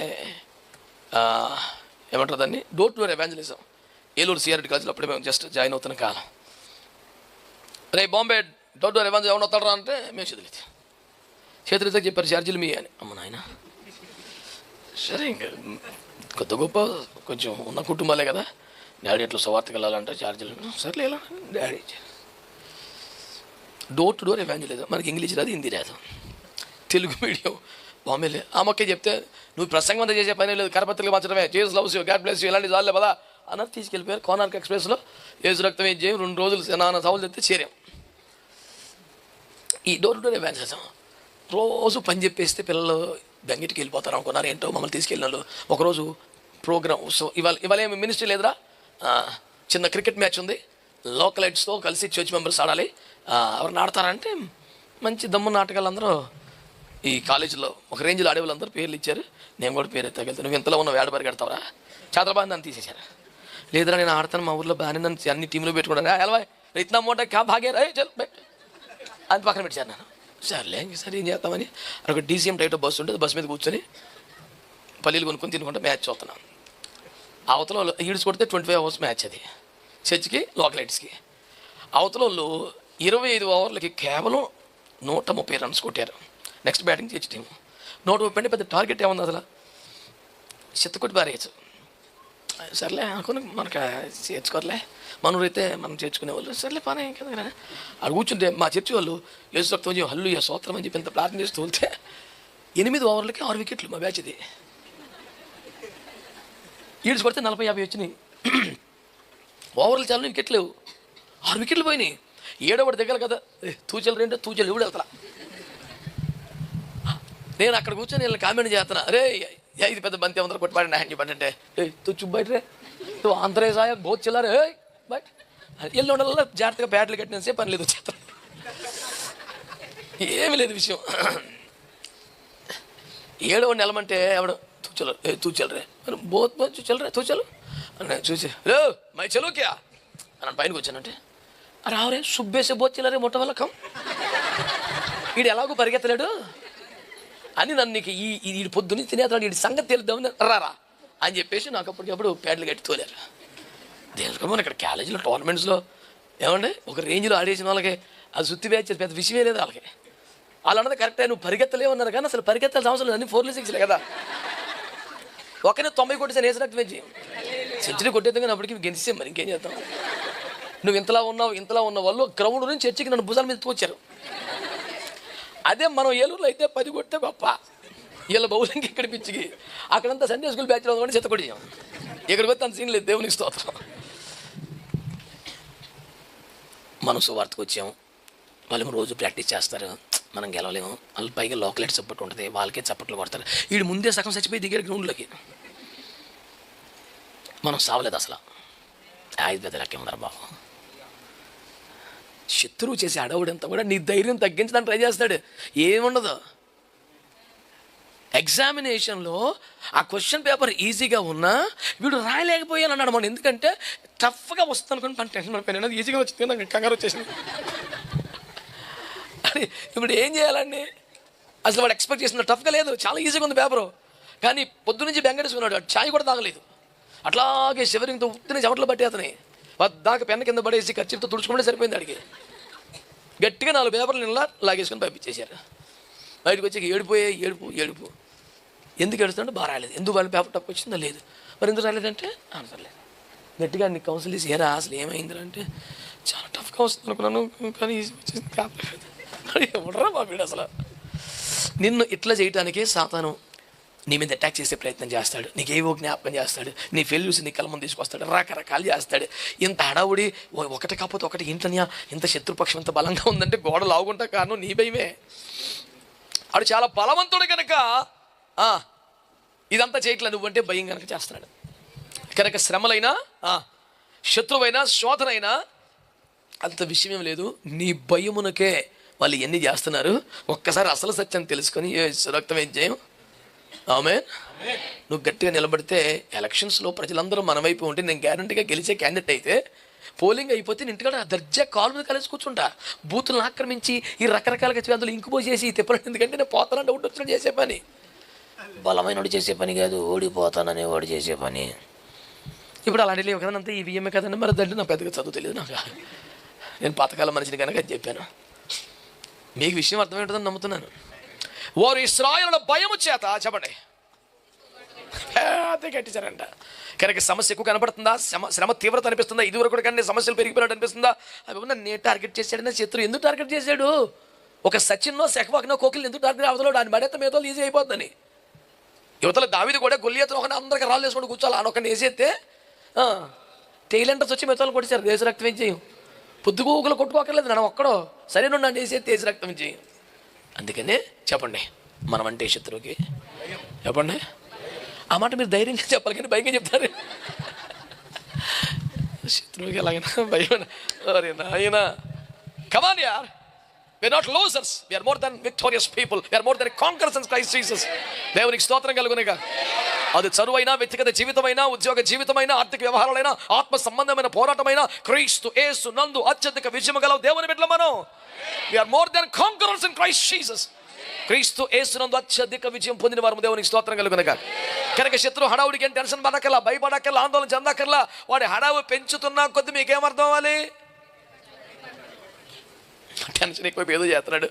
ఏమంటారు దాన్ని, door to door evangelism. Eluru CRD కాలేజీలో అప్పుడే మేము జస్ట్ జాయిన్ అవుతున్న కాలం. రే బాంబే డోర్ డోర్ ఎవాంజలిజం ఎవరు వస్తాడరా అంటే మేము చేతులతో చెప్పారు ఛార్జీలు మీ అని. అమ్మ నాయన సరే ఇంకా కొత్త గొప్ప కొంచెం ఉన్న కుటుంబాలే కదా, డాడీ ఎట్లా సువార్తకి వెళ్ళాలంటే ఛార్జీలు సర్లే ఎలా daddy. Door to door evangelism మనకి ఇంగ్లీష్ రాదు, హిందీ రాదు, తెలుగు మీడియం బాంబేలే. ఆ మొక్కే చెప్తే నువ్వు ప్రసంగం అంతా చేసే పని లేదు, కరపత్రికలు మార్చడమే, Jesus loves you, God bless you, ఇలాంటి చాలే పదా అన్నది తీసుకెళ్ళిపోయారు. కోనార్క్ ఎక్స్ప్రెస్లో ఏసు రక్తం ఏం చేయం 2 రోజులు నాన్న సవాలు చెప్తే చేరాం. ఈ డోర్ టు డోర్ ఎవాంజలిజం రోజు పని చెప్పేస్తే పిల్లలు బెంగటికి వెళ్ళిపోతారు అనుకున్నారు. ఏంటో మమ్మల్ని తీసుకెళ్ళిన వాళ్ళు ఒకరోజు ప్రోగ్రామ్. సో ఇవాళ ఏమి మినిస్ట్రీ లేదురా, చిన్న క్రికెట్ మ్యాచ్ ఉంది, లోకలైట్స్తో కలిసి చర్చ్ మెంబర్స్ ఆడాలి, ఎవరిని ఆడతారంటే మంచి దమ్ము నాటకాలు అందరూ ఈ కాలేజీలో ఒక రేంజ్లో ఆడే వాళ్ళందరూ పేర్లు ఇచ్చారు. నేను కూడా పేరు ఎత్తగలుగుతాను. నువ్వు ఇంతలో ఉన్న వేడ పరిగెడతావరా, చంద్రబాబు నన్ను తీసేశారు. లేదురా నేను ఆడతాను, మా ఊర్లో బాగానే నన్ను అన్ని టీంలో పెట్టుకున్నాను, ఎలా రైతునా మూట క్యా భాగే రే చల్ అని పక్కన పెట్టాను. నేను సర్లే సరే ఏం చేస్తామని ఒక డీసీఎం టైప్ బస్సు ఉంటుంది, బస్సు మీద కూర్చొని పల్లీలు కొనుక్కొని తినుకుంటే మ్యాచ్ చూస్తున్నాను. అవతల వాళ్ళు ఈడ్స్ కొడితే 25 అవర్స్ మ్యాచ్ అది చర్చ్కి లోకలైట్స్కి. అవతల వాళ్ళు 25 ఓవర్లకి కేవలం 130 రన్స్ కొట్టారు. నెక్స్ట్ బ్యాటింగ్ చర్చ్ టీం 130 అంటే పెద్ద టార్గెట్ ఏముంది అసలు, చెత్తకొట్టి పారేయచ్చు. సర్లే అనుకుని మనకు చేర్చుకోరలే, మనూరైతే మనం చేర్చుకునేవాళ్ళు, సర్లే పని కదా అది కూర్చుంటే మా చర్చి వాళ్ళు యేసు రక్తం హల్లు స్తోత్రం అని చెప్పి ఇంత ప్రార్థన చేస్తూ వెళ్తే 8 ఓవర్లకి 6 వికెట్లు మా బ్యాచ్ ఇది. ఈడ్స్ కొడితే 40-50 వచ్చినాయి. ఓవర్లు చాలా వికెట్లు లేవు, 6 వికెట్లు పోయినాయి. 7వ దగ్గర కదా తూచలు 2 తూచలు ఎవడు వెళ్తా. నేను అక్కడ కూర్చొని వీళ్ళని కామెంట్ చేస్తున్నా, అరే ఇది పెద్ద బంతి అందరూ కొట్టుబడి నా హ్యాండ్ చెప్పంటే తూ బయట రే నువ్వు ఆంధ్రే సాయ బోత్ చిల్లారే బట్ ఎల్లు ఉండాల జాగ్రత్తగా బ్యాట్లు కట్టినసే పని లేదు, వచ్చేస్తా ఏమి లేదు విషయం. 7వ నెలమంటే ఎవడు తూచలరే బోత్ చల్లరే తూచలు అని చూసి రే మై చలో క్యా అని పైనకి వచ్చానంటే రావరే సుబ్బేసే బోత్ చిల్లరే మొట్ట వల్ల కమ్ వీడు ఎలాగో పరిగెత్తలేడు అని నన్ను నీకు ఈ పొద్దున్నే తినేస్తాడు, వీడి సంగతి తెలుద్దామని రారా అని చెప్పేసి నాకు అప్పటికప్పుడు ప్యాడ్లు కట్టి తోలేరు. దేనికో ఇక్కడ కాలేజీలో టోర్నమెంట్స్లో ఏమండి ఒక రేంజ్లో ఆడేసిన వాళ్ళకి అది సుత్తి వేయించేది పెద్ద విషయమే లేదు వాళ్ళకి. వాళ్ళు అన్నది కరెక్టే, నువ్వు పరిగెత్తలేమన్నారు కానీ అసలు పరిగెత్తాల్సిన అవసరం లేదు, అన్ని 4 6 కదా. ఒకనే 90 కొట్టేసాను వేసి రక్తం వేసి సెంచరీ కొట్టేద్దాం కానీ అప్పటికి గెలిస్తే మరి ఇంకేం చేద్దాం. నువ్వు ఇంతలా ఉన్న వాళ్ళు గ్రౌండ్ నుంచి చర్చికి నన్ను భుజాల మీద తోచారు. అదే మనం ఏలూరులో అయితే 10 కొడితే గొప్ప, వీళ్ళ బౌలింగ్కి ఇక్కడ పిచ్చికి అక్కడంతా సండే స్కూల్ బ్యాచ్లో ఉందని చెత్త కొట్టాం. ఇక్కడికి వస్తే అంత సీన్ లేదు, దేవునికి స్తోత్రం. మనం సువార్తకు వచ్చాము, వాళ్ళు రోజు ప్రాక్టీస్ చేస్తారు, మనం గెలవలేము. వాళ్ళు పైగా లోకలైట్ సపోర్ట్ ఉంటుంది, వాళ్ళకే చప్పట్లు కొడతారు. వీడు ముందే సగం చచ్చిపోయి దిగాడు గ్రౌండ్లోకి, మనం సావలేదు అసలు. 5 పెద్దలకే ఉందరా బాబు. శత్రువు చేసే అడవుడంతా కూడా నీ ధైర్యం తగ్గించడానికి ట్రై చేస్తాడు, ఏముండదు. ఎగ్జామినేషన్లో ఆ క్వశ్చన్ పేపర్ ఈజీగా ఉన్నా వీడు రాయలేకపోయాను అన్నాడు మనం, ఎందుకంటే టఫ్గా వస్తుంది అనుకుని మన టెన్షన్ పడిపోయాను, అది ఈజీగా వచ్చింది నాకు కంగారు వచ్చేసింది. అని ఇప్పుడు ఏం చేయాలండి, అసలు వాడు ఎక్స్పెక్ట్ చేసిన టఫ్గా లేదు, చాలా ఈజీగా ఉంది పేపరు. కానీ పొద్దు నుంచి బెంగడేసుకున్నాడు, ఛాయ్ కూడా తాగలేదు, అట్లాగే శివరింగ్తో ఉత్తిని చెమటలు పట్టేతని వద్దాక పెన్న కింద పడేసి ఖర్చుతో తుడుచుకుంటే సరిపోయింది. అడిగి గట్టిగా 4 పేపర్లు నిన్న లాగేసుకొని పంపించేశారు. బయటకు వచ్చి ఏడుపు ఎందుకు ఏడుస్తుంటే బాగా రాలేదు. ఎందుకు వాళ్ళ పేపర్ టప్ వచ్చిందో లేదు, మరి ఎందుకు రాలేదంటే ఆన్సర్ లేదు. గట్టిగా నీకు కౌన్సిల్ చేసి ఏరా అసలు ఏమైంది అంటే చాలా టఫ్గా వస్తుంది అనుకున్నాను కానీ వచ్చేసింది పేపర్. ఎవడరా బాబీడు అసలు. నిన్ను ఇట్లా చేయటానికి సాతాను నీ మీద అటాక్ చేసే ప్రయత్నం చేస్తాడు, నీకేవో జ్ఞాపకం చేస్తాడు, నీ ఫెయిల్యూర్స్ నీ కళ్ళ ముందు తీసుకొస్తాడు, రకరకాలు చేస్తాడు. ఇంత హడావుడి ఒకటి కాకపోతే ఒకటి ఏంటనియా, ఇంత శత్రుపక్షం ఇంత బలంగా ఉందంటే గోడ లాగుంటా కారణం నీ భయమే. వాడు చాలా బలవంతుడు కనుక ఇదంతా చేయట్లేదు, నువ్వంటే భయం కనుక చేస్తున్నాడు. కనుక శ్రమలైనా శత్రువైనా శోధనైనా అంత విషయం లేదు, నీ భయమునకే వాళ్ళు ఎన్ని చేస్తున్నారు. ఒక్కసారి అసలు సత్యం తెలుసుకొని రక్తం ఏం చేయం. ఆమేన్. నువ్వు గట్టిగా నిలబడితే ఎలక్షన్స్లో ప్రజలందరూ మన వైపు ఉంటే నేను గ్యారంటీగా గెలిచే క్యాండిడేట్ అయితే పోలింగ్ అయిపోతే నేను ఇంటికాడ దర్జా కాలు మీద కలిసి కూర్చుంటా. బూతులను ఆక్రమించి ఈ రకరకాలుగా అందులో ఇంకు పోసేసి తిప్పలేదు, ఎందుకంటే నేను పోతానంటే ఒకటి వచ్చినట్టు చేసే పని. బలమైన వాడు చేసే పని కాదు, ఓడిపోతాననే వాడు చేసే పని. ఇప్పుడు అలాంటి లేవు కదా, అంతా ఈ విఎంఏ కదండి. మరి దండి నాకు పెద్దగా చదువు తెలియదు, నాకు నేను పాతకాల మనిషిని కనుక అది చెప్పాను. మీకు విషయం అర్థమవుతుందని నమ్ముతున్నాను. వారు ఇశ్రాయేలుల భయము చేత చెప్పండి అదే కట్టించారంట. కనుక సమస్య ఎక్కువ కనపడుతుందా, శ్రమ తీవ్రత అనిపిస్తుందా, ఇదివరకు కూడా కానీ సమస్యలు పెరిగిపోయినట్టు అనిపిస్తుందా? అవి నన్ను టార్గెట్ చేశాడనే శత్రువు ఎందుకు టార్గెట్ చేశాడు? ఒక సచిన్నో సెహ్వాగ్నో కోకిల్ని ఎందుకు టార్గెట్ అవతలో దాని మడత మీద ఈజీ అయిపోతుందని. యువతల దావీదు కూడా గొల్లియతను ఒక అందరికి రాళ్ళు వేసుకొని కూర్చోాలి, అని ఒకరిని వేసేస్తే టైలెంటర్స్ వచ్చి మెతలు కొట్టేశారు. దేశ రక్తం ఏం చేయం, పొద్దుగూకులు కొట్టుకోకర్లేదు, నన్ను ఒక్కడో సరే నన్ను వేసే దేశ రక్తం ఏం చేయం. అందుకనే చెప్పండి, మనం అంటే శత్రువుకి చెప్పండి. ఆ మాట మీరు ధైర్యంగా చెప్పాలి కానీ భయంగా చెప్తారు. శత్రువుకి ఎలాగైనా భయం. నాయనా కమాన్ యార్, we are not losers, we are more than victorious people, we are more than conquerors in Christ Jesus. దేవునికి స్తోత్రం కలుగునుగా. అది చదువైనా, వ్యక్తిగత జీవితమైనా, ఉద్యోగ జీవితమైనా, ఆర్థిక వ్యవహారాలైనా, ఆత్మ సంబంధమైన పోరాటమైనా క్రీస్తు యేసు నందు అత్యధిక విజయం గల దేవుని బిడ్డలు మనం. we are more than conquerors in Christ Jesus. క్రీస్తు యేసు నందు అత్యధిక విజయం పొందిన వారు దేవునికి స్తోత్రం కలుగునుగా. కనుక శత్రు హడావుడికి ఏం టెన్షన్ పడకల్లా, భయపడకల్లా, ఆందోళన చెందకల్లా. వాడి హడావు పెంచుతున్నా కొద్ది మీకేమర్థం అవ్వాలి? టెన్షన్ ఎక్కువ ఏదో చేస్తున్నాడు,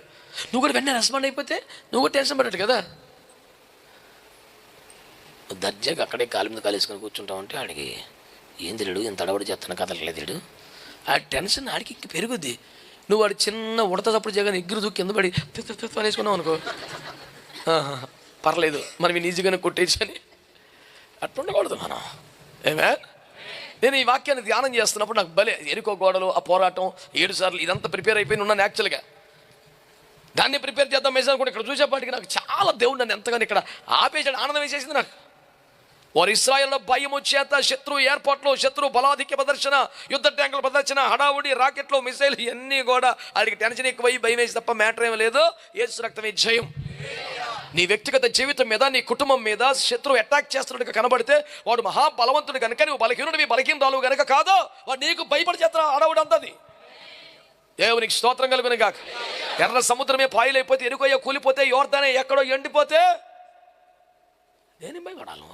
నువ్వు కూడా వెంటనే రెస్పాండ్ అయిపోతే నువ్వు కూడా టెన్షన్ పడ్డాడు కదా. దర్జాగా అక్కడే కాలు మీద కాలేసుకొని కూర్చుంటావు అంటే ఆడికి ఏం తెలియడు, ఎంత అడవడి చేస్తున్నా కదలలేదు తెలియడు. ఆ టెన్షన్ ఆడికి పెరుగుద్ది. నువ్వు వాడు చిన్న ఉడత తప్పుడు జగన్ ఎగురు దూకి కింద పడి అనేసుకున్నావు అనుకో, పర్లేదు మనం ఈజీగానే కొట్టేసి అని అట్లా ఉండకూడదు మనం. ఏమే నేను ఈ వాక్యాన్ని ధ్యానం చేస్తున్నప్పుడు నాకు భలే ఎరుకో గోడలు, ఆ పోరాటం 7 సార్లు ఇదంతా ప్రిపేర్ అయిపోయి ఉన్నాను. యాక్చువల్గా దాన్ని ప్రిపేర్ చేద్దాం వేసాను కూడా, ఇక్కడ చూసేపాటికి నాకు చాలా దేవుడు నన్ను ఎంతగానో ఇక్కడ ఆపేసాడు, ఆనందం వేసేసింది నాకు. వారు ఇశ్రాయేలుల భయము చేత శత్రు ఏర్పాట్లు, శత్రు బలాధిక్య ప్రదర్శన, యుద్ధ ట్యాంకుల ప్రదర్శన, హడావుడి, రాకెట్లు, మిసైల్ ఇవన్నీ కూడా ఆడికి టెన్షన్ ఎక్కువై భయం వేసి తప్ప మ్యాటర్ ఏమీ లేదు. యేసు రక్తమే జయం. నీ వ్యక్తిగత జీవితం మీద, నీ కుటుంబం మీద శత్రువు అటాక్ చేస్తున్నట్టుగా కనబడితే వాడు మహాబలవంతుడు కనుక, నువ్వు బలహీనుడివి, బలహీనరాలు కనుక కాదు, వాడు నీకు భయపడి చేస్తున్న హడావుడి అంతది. దేవునికి స్తోత్రం కలుగును గాక. ఎర్ర సముద్రమే పాయలైపోతే, ఎరుకయ్య కూలిపోతే, యోర్దానే ఎక్కడో ఎండిపోతే నేను భయపడాలి.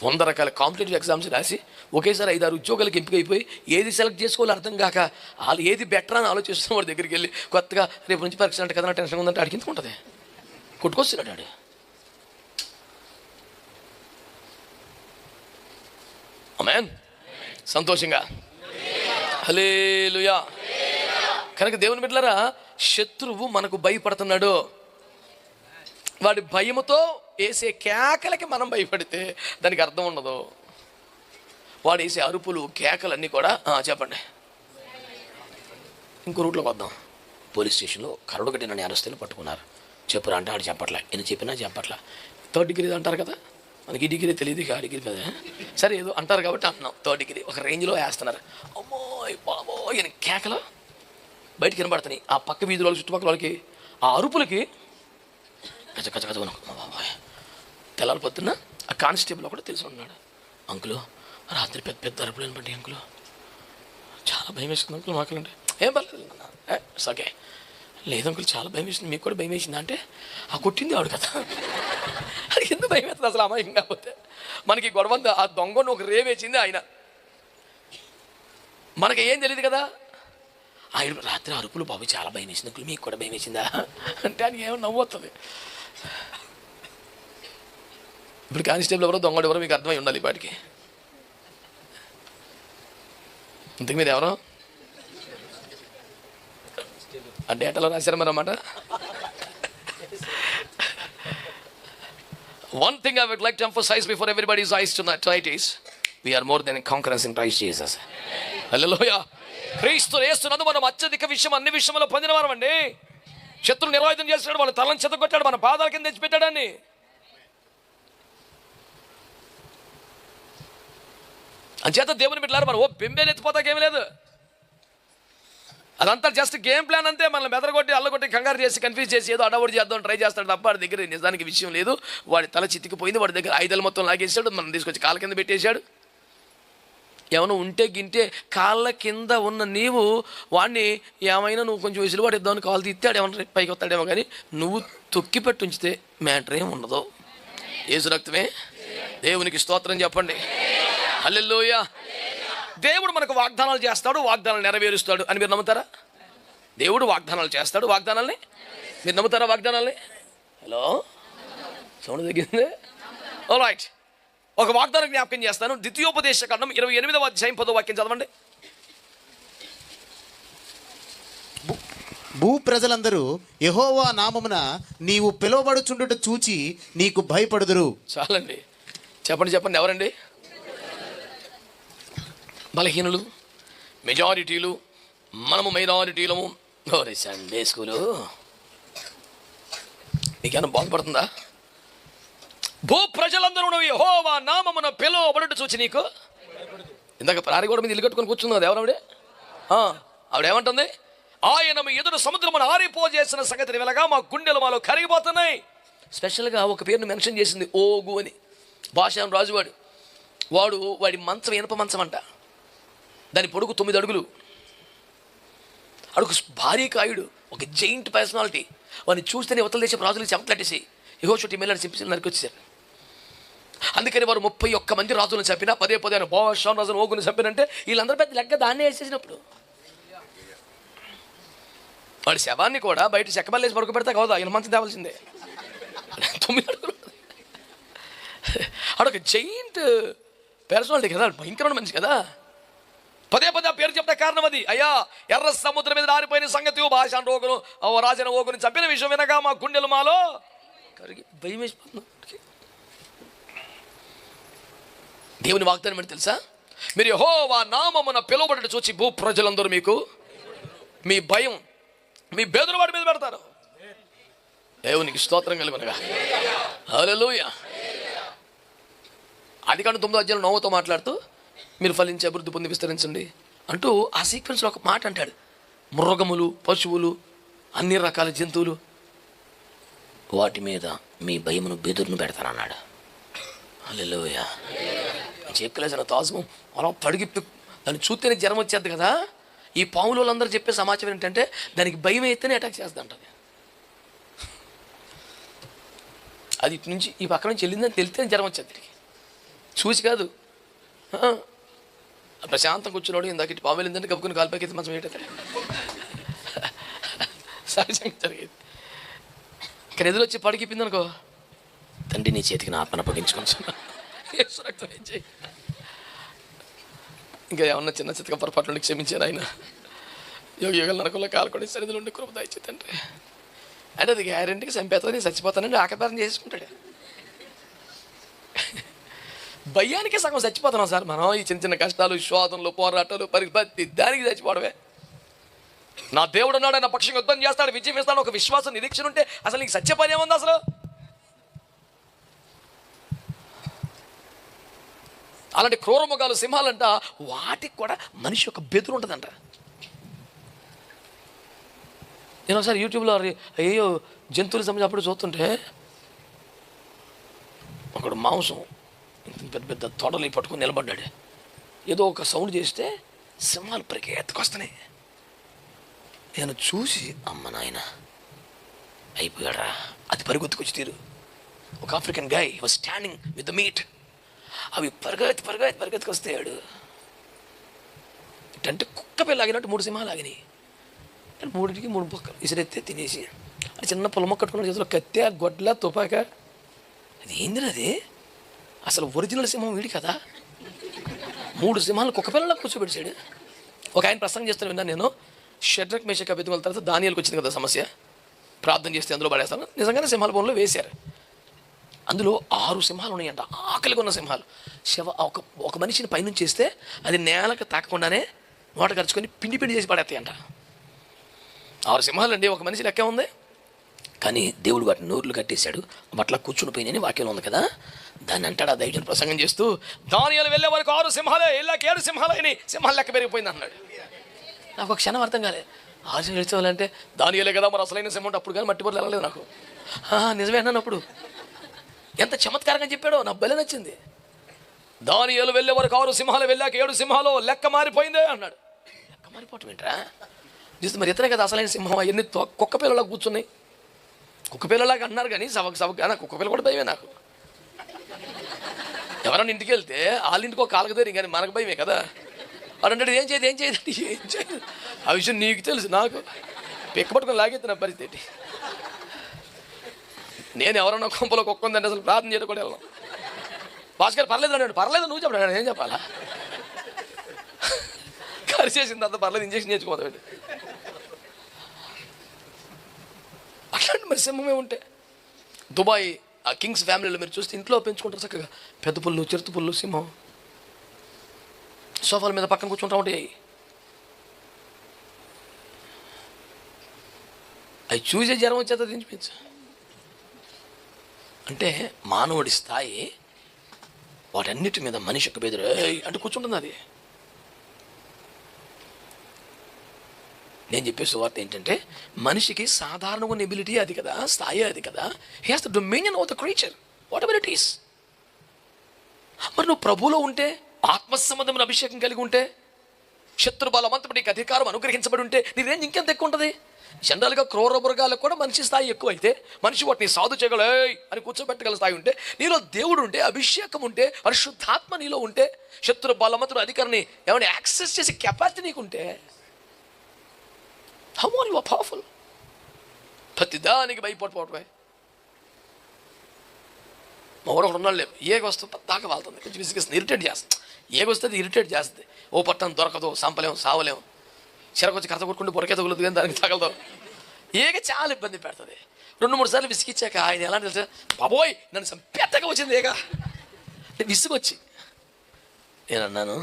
100 రకాల కాంపిటేటివ్ ఎగ్జామ్స్ రాసి ఒకేసారి 5-6 ఉద్యోగాలకు ఎంపిక అయిపోయి ఏది సెలెక్ట్ చేసుకోవాలో అర్థం కాక వాళ్ళు ఏది బెటర్ అని ఆలోచిస్తున్న వాడి దగ్గరికి వెళ్ళి కొత్తగా రేపు నుంచి పరీక్ష అంటే కదా టెన్షన్ ఉందంటే ఆడికి ఎందుకు ఉంటుంది, కొట్టుకొస్తున్నాడు ఆడు. ఆమేన్. సంతోషంగా హల్లెలూయా. కనుక దేవుని బిడ్డలారా, శత్రువు మనకు భయపడుతున్నాడు. వాడి భయముతో వేసే కేకలకి మనం భయపడితే దానికి అర్థం ఉండదు. వాడు వేసే అరుపులు, కేకలన్నీ కూడా చెప్పండి. ఇంకో రూట్లోకి వద్దాం. పోలీస్ స్టేషన్లో కరడు కట్టిన నేరస్తుని పట్టుకున్నారు. చెప్పురా అంటే ఆడు చెప్పట్లే, నేను చెప్పినా చెప్పట్లే. 3rd డిగ్రీ అంటారు కదా, మనకి ఈ డిగ్రీ తెలియదు, ఆ డిగ్రీ కదా, సరే ఏదో అంటారు కాబట్టి అంటున్నాం. 3rd డిగ్రీ ఒక రేంజ్లో వేస్తున్నారు. అమ్మోయ్ బాబోయ్ అని కేకలు బయటికి వినబడుతున్నాయి. ఆ పక్క వీధుల చుట్టుపక్కల వాళ్ళకి ఆ అరుపులకి కచ్చ కచ్చ కచ్చ బాబాయ్. తెల్లారి పొద్దున్న ఆ కానిస్టేబుల్ ఒకటి తెలిసి ఉన్నాడు. అంకులు రాత్రి పెద్ద పెద్ద అరుపులు వినపడ్డాయి అంకులు, చాలా భయం వేసింది అంకులు మాకంటే. ఏం పర్లేదు ఓకే. లేదు అంకులు చాలా భయం వేసింది, మీకు కూడా భయం వేసింది అంటే ఆ కొట్టింది ఆవిడ కదా. అది ఎందుకు భయం వేస్తుంది అసలు అమ్మాయి? కాకపోతే మనకి గొడవ ఆ దొంగను ఒక రేవేసింది ఆయన, మనకి ఏం తెలియదు కదా. ఆయన రాత్రి అరుపులు బాబు చాలా భయం వేసింది అంకులు, మీకు కూడా భయం వేసిందా అంటే ఆయనకి ఏమో నవ్వు వస్తుంది. ఇప్పుడు కానిస్టేబుల్ ఎవరో దొంగడు ఎవరో మీకు అర్థమై ఉండాలి వాటికి. ఇంతకు మీద ఎవరో ఆ డేటాలో రాశారు మరి అన్నమాట. One thing I would like to emphasize before everybody's eyes tonight is we are more than conquerors in Christ Jesus. Hallelujah. క్రీస్తు యేసునందు మనం అత్యధిక విషయం అన్ని విషయంలో పొందినవారం అండి. శత్రువు నిర్వాయుధం చేస్తాడు, మన తలను చెతగొట్టాడు, మన పాదాల కింద తెచ్చిపెట్టాడని. అంచేత దేవుని బిడ్డలారా మనం బెంబేలు ఎత్తిపోతాకేమీ లేదు. అదంతా జస్ట్ గేమ్ ప్లాన్ అంతే. మనల్ని మెదరగొట్టి అల్లగొట్టి కంగారు చేసి కన్ఫ్యూజ్ చేసి ఏదో అడవుడు చేద్దాం ట్రై చేస్తాడు తప్ప వాడి దగ్గర నిజానికి విషయం లేదు. వాడి తల చితికిపోయింది, వాడి దగ్గర ఆయుధాలు మొత్తం లాగేసాడు, మనం తీసుకొచ్చి కాళ్ళ కింద పెట్టేశాడు. ఏమైనా ఉంటే గింటే కాళ్ళ కింద ఉన్న నీవు వాడిని ఏమైనా నువ్వు కొంచెం విసులుబాటు ఇద్దామని కాలు తీస్తాడు, ఏమన్నా పైకి వస్తాడేమో, కానీ నువ్వు తొక్కి పెట్టి ఉంచితే మ్యాటర్ ఏం ఉండదు. యేసు రక్తమే. దేవునికి స్తోత్రం చెప్పండి. హల్లెలూయా. దేవుడు మనకు వాగ్దానాలు చేస్తాడు, వాగ్దానాలు నెరవేరుస్తాడు అని మీరు నమ్ముతారా? దేవుడు వాగ్దానాలు చేస్తాడు, వాగ్దానాల్ని మీరు నమ్ముతారా? వాగ్దానాల్ని. హలో, సౌండ్ తగ్గింది. ఆల్రైట్, ఒక వాగ్దానం జ్ఞాపకం చేస్తాను. ద్వితీయోపదేశ కాండం 28వ అధ్యాయం 10వ వాక్యం చదవండి. భూ ప్రజలందరూ యెహోవా నామమున నీవు పిలువబడుచుండుట చూచి నీకు భయపడుదురు. చాలండి, చెప్పండి. ఎవరండి? బలహీనులు, మెజారిటీలు, మనము మైనారిటీలము. సండే స్కూలు మీకేమైనా బాగుపడుతుందా? భూ ప్రజలందరూ యెహోవా నామమున పిలువబడుట చూచి నీకు. ఇందాక ప్రారి గోడ మీద ఇల్లు కట్టుకొని కూర్చుంది కదా ఎవరావిడే? ఆవిడేమంటుంది? ఆయన మీ ఎదురు సముద్రమును ఆరిపోజేసిన సంగతిని వెలగా మా గుండెలు మాలో కరిగిపోతున్నాయి. స్పెషల్గా ఒక పేరును మెన్షన్ చేసింది, ఓగు అని. భాషాను రాజువాడు. వాడి మంచం ఇనప మంచం అంట. దాని పొడుగు 9 అడుగులు. అడుగు భారీ కాయుడు, ఒక జైంట్ పర్సనాలిటీ. వాడిని చూస్తేనే ఉత్తర దేశం రాజులు చెమటలాటేసి యెహోషువ మెల్లడి సింపిసి నరికొచ్చేసారు. అందుకని వారు 31 మంది రాజులను చంపినా పదే ఆయన బాషాను రాజును ఓగుని చంపినంటే వీళ్ళందరూ పెద్ద లెక్క దాన్నే వేసేసినప్పుడు వాడి శవాన్ని కూడా బయట చెక్కబల్లేసి పడుకు పెడితే కావదా, ఆయన మంచం తేవాల్సిందే. 9 అడుగులు. అడొక జైంట్ పర్సనాలిటీ కదా, భయంకరమైన మనిషి కదా. పదే ఆ పేరు చెప్తే కారణం అది. అయ్యా, ఎర్ర సముద్రం మీద ఆరిపోయిన సంగతి భాషాను రోగును రాజన ఓగుని చంపిన విషయం వినగా మా గుండెలు మాలో కరిగి భయం వేసిపోతుంది. దేవుని వాగ్దానం ఏంటి తెలుసా? మీరు యెహోవా నామమున పిలువబడుట చూచి భూ ప్రజలందరూ మీకు మీ భయం, మీ బెదురు వాడి మీద పెడతారు. దేవునికి స్తోత్రం కలుగునగా. హల్లెలూయా. ఆదికాండం 9వ అధ్యాయంలో నోవతో మాట్లాడుతూ మీరు ఫలించి అభివృద్ధి పొంది విస్తరించండి అంటూ ఆ సీక్వెన్స్లో ఒక మాట అంటాడు. మృగములు, పశువులు, అన్ని రకాల జంతువులు, వాటి మీద మీ భయమును బెదురును పెడతానన్నాడు. హల్లెలూయా. చెప్పలేసిన తాజము అలా తడిగిప్పి దాన్ని చూస్తేనే జ్వరం వచ్చేది కదా. ఈ పాములు వాళ్ళందరూ చెప్పే సమాచారం ఏంటంటే దానికి భయం అయితేనే అటాక్ చేస్తుంటుంది. అది ఇటు నుంచి ఈ పక్క నుంచి వెళ్ళిందని తెలిస్తేనే జ్వరం వచ్చేది తిరిగి, చూసి కాదు. ప్రశాంతం కూర్చున్నాడు, ఇందాక ఇటు పాము వెళ్ళిందంటే కప్పుకుని కాలిపైకి అయితే మంచం ఏంటంటే సహజంగా జరిగేది. ఇక్కడ ఎదురొచ్చి పడికిప్పింది అనుకో, తండ్రి నీ చేతికి నా ఆత్మను అప్పగించుకున్నాను, రక్తం ఏం చేయి, ఇంకా ఏమన్నా చిన్న చిత్తగా పొరపాటు క్షమించారు ఆయన. యోగ నరకంలో కాలుకొని సరిధిలో ఉండి కృప దయచేయి తండ్రి అంటే అది గ్యారెంటీకి చంపేస్తుంది, నేను చచ్చిపోతానండి ఆకపారం చేసుకుంటాడు. భయానికే సగం చచ్చిపోతున్నాం సార్ మనం. ఈ చిన్న కష్టాలు, శోధనలు, పోరాటాలు, పరిపత్తి, దానికి చచ్చిపోవడమే. నా దేవుడు ఉన్నాడు, ఆయన పక్షంగా యుద్ధం చేస్తాడు, విజయం ఇస్తాడు, ఒక విశ్వాసం, నిరీక్షణ ఉంటే అసలు నీకు సత్య పని ఏముంది అసలు? అలాంటి క్రూరముగాలు, సింహాలంట, వాటికి కూడా మనిషి యొక్క బెదురు ఉంటుందంట. నేను ఒకసారి యూట్యూబ్లో అయ్యో జంతువులు సంబంధించినప్పుడు చూస్తుంటే ఒకడు మాంసం పెద్ద పెద్ద తొడలు పట్టుకొని నిలబడ్డాడు. ఏదో ఒక సౌండ్ చేస్తే సింహాలు పరిగెత్తుకొస్తున్నాయి. నేను చూసి అమ్మ నాయన అయిపోయాడా, అది పరిగెత్తుకొచ్చి తీరు. ఒక African guy was standing with the meet. అవి పరిగెత్తుకొస్తాడు. అంటే కుక్క పిల్ల ఆగినట్టు 3 సింహాలు ఆగినాయి. 3టికి 3 పక్కలు ఇసిరెత్తే తినేసి, అది చిన్న పొలం కట్టుకున్న చేతిలో కత్తి, గొడ్ల, తుపాక. అది ఏంది అది? అసలు ఒరిజినల్ సింహం వీడి కదా. 3 సింహాలు కుక్క పిల్లలా కూర్చోబెట్టాడు. ఒక ఆయన ప్రసంగం చేస్తాను విన్నాను నేను. షడ్రక్ మేషక్ అబేద్నెగోల తర్వాత దానియేలుకి వచ్చింది కదా సమస్య. ప్రార్థన చేస్తే అందులో పడేస్తాను. నిజంగానే సింహాల బోన్లో వేశారు. అందులో 6 సింహాలు ఉన్నాయంట, ఆకలిగా ఉన్న సింహాలు. ఒక మనిషిని పైనుంచి చేస్తే అది నేలకు తాకకుండానే నోట ఖర్చుకొని పిండి చేసి పడేస్తాయంట. 6 సింహాలు అండి, ఒక మనిషి లెక్క ఉంది. కానీ దేవుడు వాటిని నోర్లు కట్టేశాడు, అట్లా కూర్చుని పోయినని వాక్యం ఉంది కదా. దాన్ని అంటాడు ఆ దైవజనుడు ప్రసంగం చేస్తూ, దానియేలు వెళ్ళే వరకు 6 సింహాలే, వెళ్ళాక 7 సింహాలని సింహాలు లెక్క పెరిగిపోయింది అన్నాడు. నాకు ఒక క్షణం అర్థం కాలేదు. 6 గెలిచేవాళ్ళంటే దానియేలే కదా మరి అసలైన సింహం. అప్పుడు కానీ మట్టి బొర్లు వెళ్ళలేదు నాకు. నిజమే అన్నాను. అప్పుడు ఎంత చమత్కారంగా చెప్పాడో నాకు భలే నచ్చింది. దానియేలు వెళ్ళే వరకు 6 సింహాలు, వెళ్ళాక 7 సింహాలు, లెక్క మారిపోయిందే అన్నాడు. లెక్క మారిపోవటం ఏంట్రా? చూస్తే మరి ఇతనే కదా అసలైన సింహం. అవన్నీ కుక్క పిల్లలా కూర్చున్నాయి. కుక్క పిల్లలాగా అన్నారు కానీ సవక కుక్క పిల్ల కూడా భయమే నాకు. ఎవరన్నా ఇంటికి వెళ్తే వాళ్ళ ఇంటికి ఒక కాలక దగ్గర కానీ మనకు భయమే కదా. వాడు అంటే ఏం చేయదు. ఆ విషయం నీకు తెలుసు, నాకు పిక్క పట్టుకొని లాగెత్తిన పరిస్థితి. నేను ఎవరన్నా కొంపలో కుక్క ఉందంటే అసలు ప్రార్థన చేయడం కూడా వెళ్ళాను. భాస్కర్ పర్లేదు అన్నాడు. పర్లేదు నువ్వు చెప్పాడు, ఏం చెప్పాలా? కరిచేసింది అంత పర్లేదు, ఇంజక్షన్ నేర్చుకోవద్దు. అట్లాంటి మరి సింహమే ఉంటే దుబాయ్ ఆ కింగ్స్ ఫ్యామిలీలో మీరు చూస్తే ఇంట్లో పెంచుకుంటారు చక్కగా. పెద్ద పుల్లు, చిరుత పుల్లు, సింహం సోఫాల మీద పక్కన కూర్చుంటా ఉంటాయి. అవి చూసే జ్వరం వచ్చేత దించిపించు. అంటే మానవుడి స్థాయి వాటన్నిటి మీద మనిషి యొక్క బెదురు అంటే కూర్చుంటుంది. అది నేను చెప్పే సువార్త ఏంటంటే మనిషికి సాధారణంగా ఉన్న ఎబిలిటీ అది కదా, స్థాయి అది కదా. He has the dominion over the creature what ever it is. మరి నువ్వు ప్రభువులో ఉంటే, ఆత్మ సంబంధమైన అభిషేకం కలిగి ఉంటే, శత్రు బలవంతుడు నీకు అధికారం అనుగ్రహించబడి ఉంటే నీ రేంజ్ ఇంకెంత ఎక్కువ ఉంటుంది. జనరల్గా క్రూర మృగాలకు కూడా మనిషి స్థాయి ఎక్కువ అయితే, మనిషి వాటిని సాధు చేయగల అని కూర్చోబెట్టగల స్థాయి ఉంటే, నీలో దేవుడు ఉంటే, అభిషేకం ఉంటే, పరిశుద్ధాత్మ నీలో ఉంటే, శత్రు బలవంతుడు అధికారిని ఏమైనా యాక్సెస్ చేసే కెపాసిటీ నీకుంటే, హౌ ఆర్ యు పవర్ఫుల్. ప్రతిదానికి భయపడిపోవటమే. మా ఊరు ఒకటి ఉన్నాడు లేవు, ఏగొస్తూ దాకా వాళ్తుంది, కొంచెం విసిగిస్తుంది, ఇరిటేట్ చేస్తుంది. ఏగొస్తుంది ఇరిటేట్ చేస్తుంది. ఓ పట్టణం దొరకదు, సంపలేం, సావలేం, చెరకొచ్చి కథ కొట్టుకుంటూ పొరకే తగులుతుంది కానీ దానికి తగలదు. ఏగ చాలా ఇబ్బంది పెడుతుంది. 2-3 సార్లు విసిగిచ్చాక ఆయన ఎలా తెలుసా, బాబోయ్ నన్ను సంపెత్తగా వచ్చింది ఏగా విసుగొచ్చి. నేను అన్నాను,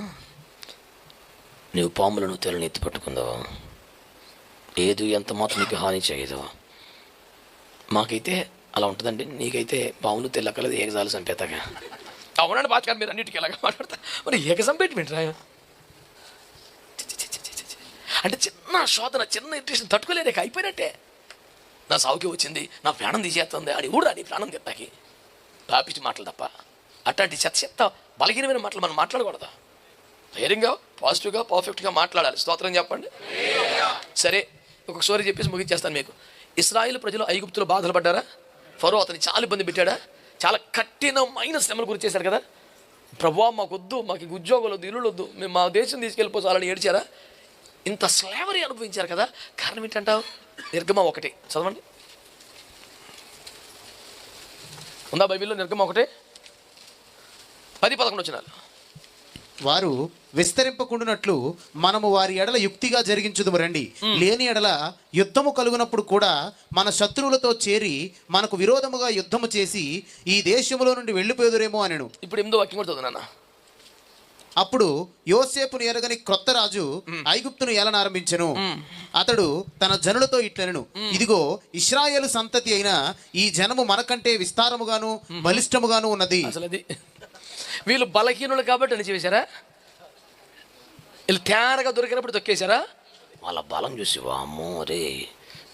నువ్వు పాములను తెల్లని ఎత్తి పట్టుకుందో ఏది ఎంత మాత్రం నీకు హాని చేయదు. మాకైతే అలా ఉంటుందండి, నీకైతే పాములు తెల్లకలేదు ఏకజాలు చంపేతాగా. అవునండి బాగా మీరు అన్నిటికీ ఎలాగా మాట్లాడతా. మరి ఏక చంపేటి వింటరా అంటే చిన్న శోధన, చిన్న ఇరిటేషన్ తట్టుకోలేదే, అయిపోయినట్టే. నా సావుకి వచ్చింది, నా ప్రాణం తీసేస్తుంది అని కూడా నీ ప్రాణం తిట్టాకి పాపించి మాటలు తప్ప అట్లాంటి చెత్త బలహీనమైన మాటలు మనం మాట్లాడకూడదు. ధైర్యంగా, పాజిటివ్గా, పర్ఫెక్ట్గా మాట్లాడాలి. స్తోత్రం చెప్పండి. సరే, ఒక స్టోరీ చెప్పేసి ముగించేస్తాను మీకు. ఇశ్రాయేలు ప్రజలు ఐగుప్తులో బాధలు పడ్డారా? ఫరో అతన్ని చాలా ఇబ్బంది పెట్టాడా? చాలా కఠినమైన శ్రమలు గురి చేశారు కదా. ప్రభువా మాకు వద్దు, మాకు ఉద్యోగాలు వద్దు, ఇల్లు వద్దు, మేము మా దేశం తీసుకెళ్ళిపోవాలని ఏడ్చారా? ఇంత స్లేవరీ అనుభవించారు కదా. కారణం ఏంటంటావు? నిర్గమ 1 చదవండి. ఉందా బైబిల్లో? నిర్గమ 1:10-11 వచనాలు. వారు విస్తరింపకుండునట్లు మనము వారి ఎడల యుక్తిగా జరిగించుదుము రండి. లేని ఎడల యుద్ధము కలుగునప్పుడు కూడా మన శత్రువులతో చేరి మనకు విరోధముగా యుద్ధము చేసి ఈ దేశములో నుండి వెళ్ళిపోదురేమో అనెను. ఇప్పుడు 8వ వాక్యం కూడా చదువునా. అప్పుడు యోసేపును ఎరగని క్రొత్త రాజు ఐగుప్తును ఏలనారంభించెను. అతడు తన జనులతో ఇట్లనెను, ఇదిగో ఇశ్రాయేలు సంతతి అయిన ఈ జనము మనకంటే విస్తారముగాను బలిష్టముగాను ఉన్నది. అసలు అది వీళ్ళు బలహీనులు కాబట్టి అణిచివేశారా? వీళ్ళు తేరగా దొరికినప్పుడు తొక్కేశారా? వాళ్ళ బలం చూసి వామ్మో రే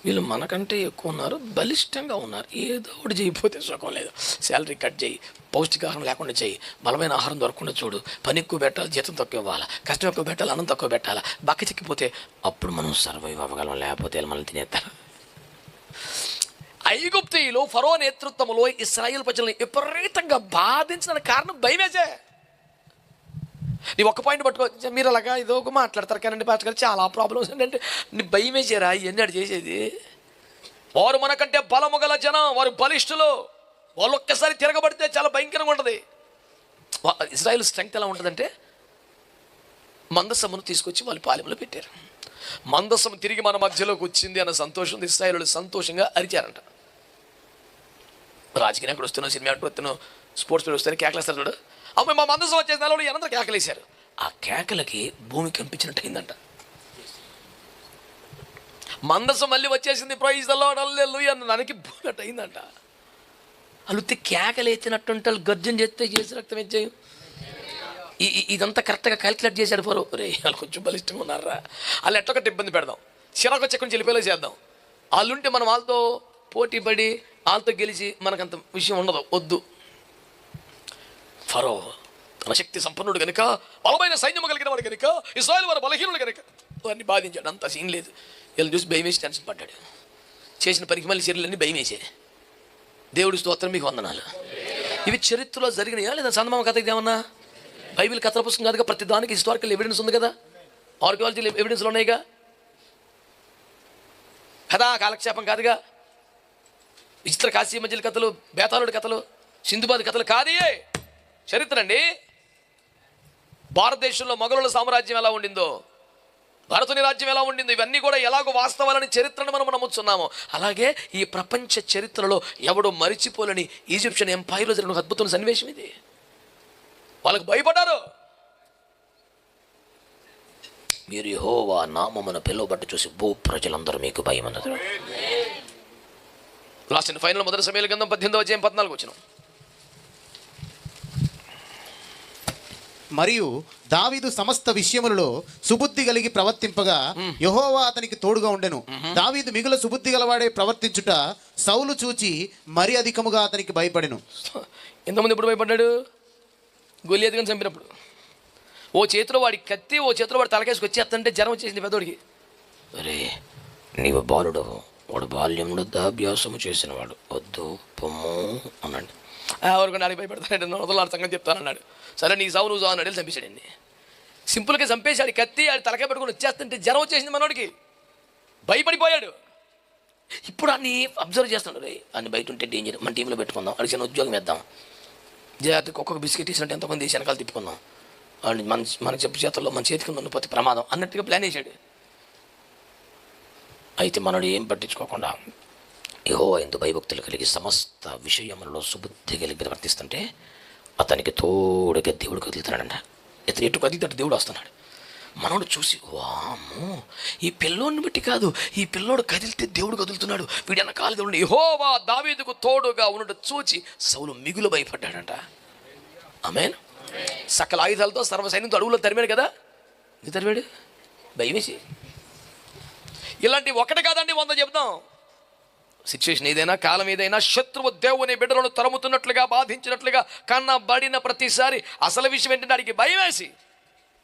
వీళ్ళు మనకంటే ఎక్కువ ఉన్నారు, బలిష్టంగా ఉన్నారు, ఏదో ఒకటి చేయకపోతే సుఖం లేదు, శాలరీ కట్ చేయి, పౌష్టికాహారం లేకుండా చేయి, బలమైన ఆహారం దొరకకుండా చూడు, పని ఎక్కువ పెట్టాలి, జీతం తక్కువ ఇవ్వాలి, కష్టం ఎక్కువ పెట్టాలి, అన్నం తక్కువ పెట్టాలి, బక్క చిక్కిపోతే అప్పుడు మనం సర్వైవ్ అవ్వగలం, లేకపోతే మనల్ని తినేస్తారు. ఐగుప్తీయులు ఫరో నేతృత్వంలో ఇశ్రాయేలు ప్రజలను విపరీతంగా బాధించిన కారణం భయమేసే. నీ ఒక్క పాయింట్ పట్టుకో, మీరు అలాగా ఏదో ఒక మాట్లాడతారు కానీ పాస్టర్ గారు చాలా ప్రాబ్లమ్స్ ఏంటంటే నీ భయం వేసారా ఇవన్నీ అడు చేసేది. వారు మనకంటే బలము గల జనం, వారు బలిష్ఠులు, వాళ్ళు ఒక్కసారి తిరగబడితే చాలా భయంకరంగా ఉంటుంది. ఇశ్రాయేలు స్ట్రెంగ్త్ ఎలా ఉంటుందంటే మందసమును తీసుకొచ్చి వాళ్ళు పాలెంలో పెట్టారు. మందసం తిరిగి మన మధ్యలోకి వచ్చింది అన్న సంతోషం ఇశ్రాయేలు సంతోషంగా అరిచారంట. రాజకీయ నాయకుడు వస్తున్నావు, సినిమా యాక్టర్ వస్తున్నావు, స్పోర్ట్స్ ప్లేయర్ వస్తాను కేకలేస్తారు చూడు. అమ్మాయి మా మందసం వచ్చేసిన వాళ్ళు అందరూ కేకలేశారు. ఆ కేకలకి భూమి కంపించినట్టు అయిందంట. మందసం మళ్ళీ వచ్చేసింది, ప్రైజ్ ద లార్డ్ హల్లెలూయా అన్న దానికి భూమి అట్టు అయిందంట. అలుత్తి కేకలు ఎత్తినట్టుంటే గర్జన చేస్తే చేసి రక్తం ఇచ్చేయి. ఇదంతా కరెక్ట్గా క్యాలిక్యులేట్ చేశాడు పోరు. రే వాళ్ళు కొంచెం బలిష్టంగా ఉన్నారా, వాళ్ళు ఎట్టొకటి ఇబ్బంది పెడదాం, చిరాకు వచ్చి ఎక్కడి నుంచి వెళ్ళిపోయేలా చేద్దాం. వాళ్ళుంటే మనం వాళ్ళతో పోటీ పడి వాళ్ళతో గెలిచి మనకంత విషయం ఉండదు, వద్దు. ఫరో తన శక్తి సంపన్నుడు కనుక, బలమైన సైన్యము కలిగిన వాడు కనుక, ఇశ్రాయేలు వారు బలహీనుడు కనుక వారిని బాధించాడు. అంత సీన్ లేదు. వీళ్ళని చూసి భయం వేసి టెన్షన్ పడ్డాడు. చేసిన పనికి మళ్ళీ చర్యలన్నీ భయం వేసే. దేవుడి స్తోత్రం, మీకు వందనాలు. ఇవి చరిత్రలో జరిగినాయా లేదా చందమామ కథ ఇదేమన్నా? బైబిల్ కథల పుస్తకం కాదుగా, ప్రతి దానికి హిస్టారికల్ ఎవిడెన్స్ ఉంది కదా, ఆర్కియాలజీ ఎవిడెన్స్లు ఉన్నాయిగా. కథా కాలక్షేపం కాదుగా. విచిత్ర కాశీ మధ్యల కథలు, బేతాళుడి కథలు, సింధుబాద్ కథలు కాదే చరిత్ర అండి. భారతదేశంలో మొఘలుల సామ్రాజ్యం ఎలా ఉండిందో, భారతుని రాజ్యం ఎలా ఉండిందో, ఇవన్నీ కూడా ఎలాగో వాస్తవాలని చరిత్రను మనం నమ్ముతున్నాము. అలాగే ఈ ప్రపంచ చరిత్రలో ఎవడో మరిచిపోలేని ఈజిప్షియన్ ఎంపైర్లో జరిగిన ఒక అద్భుతమైన సన్నివేశం ఇది. వాళ్ళకు భయపడ్డారు. మీరు యెహోవా నామమున పిలువబట్టు చూసి భూ ప్రజలందరూ మీకు భయం అన్నది. లాస్ట్ అండ్ ఫైనల్ మొదటి సమయాల గ్రంథం 18:14 మరియు దావీదు సమస్త విషయములలో సుబుద్ధి కలిగి ప్రవర్తింపగా యెహోవా అతనికి తోడుగా ఉండెను. దావీదు మిగుల సుబుద్ధి గలవాడే ప్రవర్తించుట సౌలు చూచి మరి అధికముగా అతనికి భయపడెను. ఎంతమంది ఎప్పుడు భయపడ్డాడు? గొలియాతుని చంపినప్పుడు. ఓ చేతిలో వాడి కత్తి, ఓ చేతిలో వాడి తలకేసుకు వచ్చేస్తుంటే జ్వరం వచ్చేసింది పెద్దోడికి. అరే నీవు బాలుడు, వాడు బాల్యంలో దాభ్యాసము చేసిన వాడు, వద్దు పొమ్ము అన్నాడు. ఎవరికి నాలుగు భయపడతాడు, వదలాడు సంగతి చెప్తానన్నాడు. సరే నీ సావు నువ్వు సావు అన్నాడు, చంపేశాడండి. సింపుల్గా చంపేశాడు. కత్తి ఆడి తలకాయ పెట్టుకుని వచ్చేస్తుంటే జ్వరం వచ్చేసింది మనోడికి, భయపడిపోయాడు. ఇప్పుడు అన్ని అబ్జర్వ్ చేస్తున్నాడు. రే అన్ని బయట ఉంటే డేంజర్, మన టీంలో పెట్టుకుందాం, అడిగి చిన్న ఉద్యోగం వేద్దాం, జాగ్రత్తగా ఒక్కొక్క బిస్కెట్ ఇచ్చినట్టు ఎంతమంది వెనకాల తిప్పుకుందాం, వాడిని మన చెప్పు చేతుల్లో మన చేతికి ఉన్నపోతే ప్రమాదం అన్నట్టుగా ప్లాన్ వేసాడు. అయితే మనడు ఏం పట్టించుకోకుండా యెహోవా యందు భయభక్తులు కలిగి సమస్త విషయములలో సుబుద్ధి కలిగి ప్రవర్తిస్తుంటే అతనికి తోడుగా దేవుడు కదులుతున్నాడంట. ఇతను ఎటు కదిలితే దేవుడు వస్తున్నాడు. మనోడు చూసి వామ్మో, ఈ పిల్లోడిని బట్టి కాదు, ఈ పిల్లోడు కదిలితే దేవుడు కదులుతున్నాడు, వీడి వెనకాల దేవుడు. యెహోవా దావీదుకు తోడుగా ఉన్నట్టు చూచి సౌలు మిగులు భయపడ్డాడంట. ఆమేన్. సకల ఆయుధాలతో సర్వ సైన్యంతో అడుగులో తరిమాడు కదా, ఇది తరిమాడు భయమేసి. ఇలాంటి ఒకటి కాదండి 100 చెప్తాం. సిచ్యువేషన్ ఏదైనా, కాలం ఏదైనా, శత్రువు దేవుని బిడ్డలను తరుముతున్నట్లుగా, బాధించినట్లుగా కన్నబడిన ప్రతిసారి అసలు విషయం ఏంటంటే వాడికి భయం వేసి,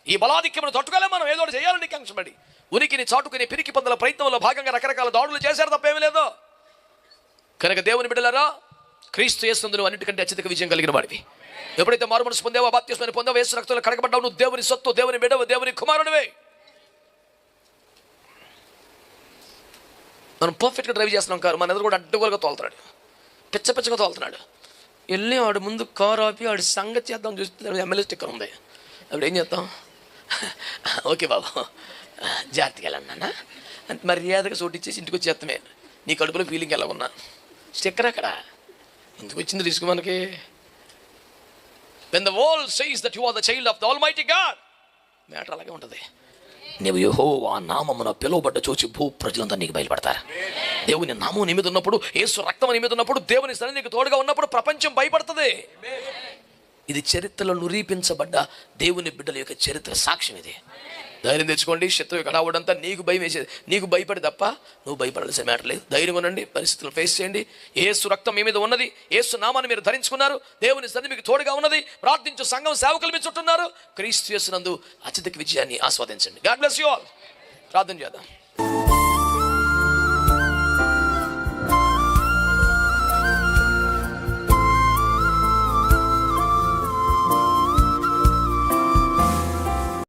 ఈ బలాధిక్యమును తట్టుకోలే మనం ఏదో చేయాలని కంక్షపడి ఉనికిని చాటుకుని పిరికి పొందల ప్రయత్నంలో భాగంగా రకరకాల దాడులు చేశారు, తప్పేమీ లేదు. కనుక దేవుని బిడ్డలారా, క్రీస్తు యేసునందు నువ్వు అన్నిటికంటే అత్యధిక విజయం కలిగిన వాడివి. ఎప్పుడైతే మారుమనసు పొందావో, బాప్తిస్మాన్ని పొందావో, యేసు రక్తంలో కడగబడ్డావు, నువ్వు దేవుని సొత్తు, దేవుని బిడ్డవు, దేవుని కుమారుడివే. మనం పర్ఫెక్ట్గా డ్రైవ్ చేస్తున్నాం కారు, మన ఎదురు కూడా అడ్డగోలుగా తోలుతున్నాడు, పిచ్చగా తోలుతున్నాడు. వెళ్ళి వాడు ముందు కారు ఆపి వాడి సంగతి చేద్దాం చూస్తే ఎమ్మెల్యే స్టిక్కర్ ఉంది. అప్పుడు ఏం చేస్తాం? ఓకే బాబు జాగ్రత్తగా వెళ్ళండి నాన్న అంటే మర్యాదగా సోటు ఇచ్చేసి ఇంటికి వచ్చేస్తామే. నీ కడుపులో ఫీలింగ్ ఎలా ఉన్నా స్టిక్కర్ అక్కడ ఎందుకు వచ్చింది రిస్క్ మనకి? When the world says that you are the child of the Almighty God, matter అలాగే ఉంటుంది. నీవు యెహోవా నామమున పిలువబడ్డ చూచి భూ ప్రజలంతా నీకు బయలుపడతారు. దేవుని నామం నీ మీద ఉన్నప్పుడు, యేసు రక్తం నీ మీద ఉన్నప్పుడు, దేవుని సన్నిధి నీకు తోడుగా ఉన్నప్పుడు ప్రపంచం భయపడుతుంది. ఇది చరిత్రలో నిరూపించబడ్డ దేవుని బిడ్డల యొక్క చరిత్ర సాక్ష్యం. ఇది ధైర్యం తెచ్చుకోండి. శత్రువు యొక్క రావడంతా నీకు భయం వేసేది, నీకు భయపడి తప్ప నువ్వు భయపడాల్సిన మ్యాటర్ లేదు. ధైర్యం ఉండండి, పరిస్థితులను ఫేస్ చేయండి. యేసు రక్తం మీ మీద ఉన్నది, యేసు నామాన్ని మీరు ధరించుకున్నారు, దేవుని సన్నిధి మీకు తోడుగా ఉన్నది, ప్రార్థించు సంఘం సేవకులు మీ చుట్టున్నారు. క్రీస్తు యేసునందు అత్యధిక విజయాన్ని ఆస్వాదించండి. God bless you all. ప్రార్థన చేద్దాం.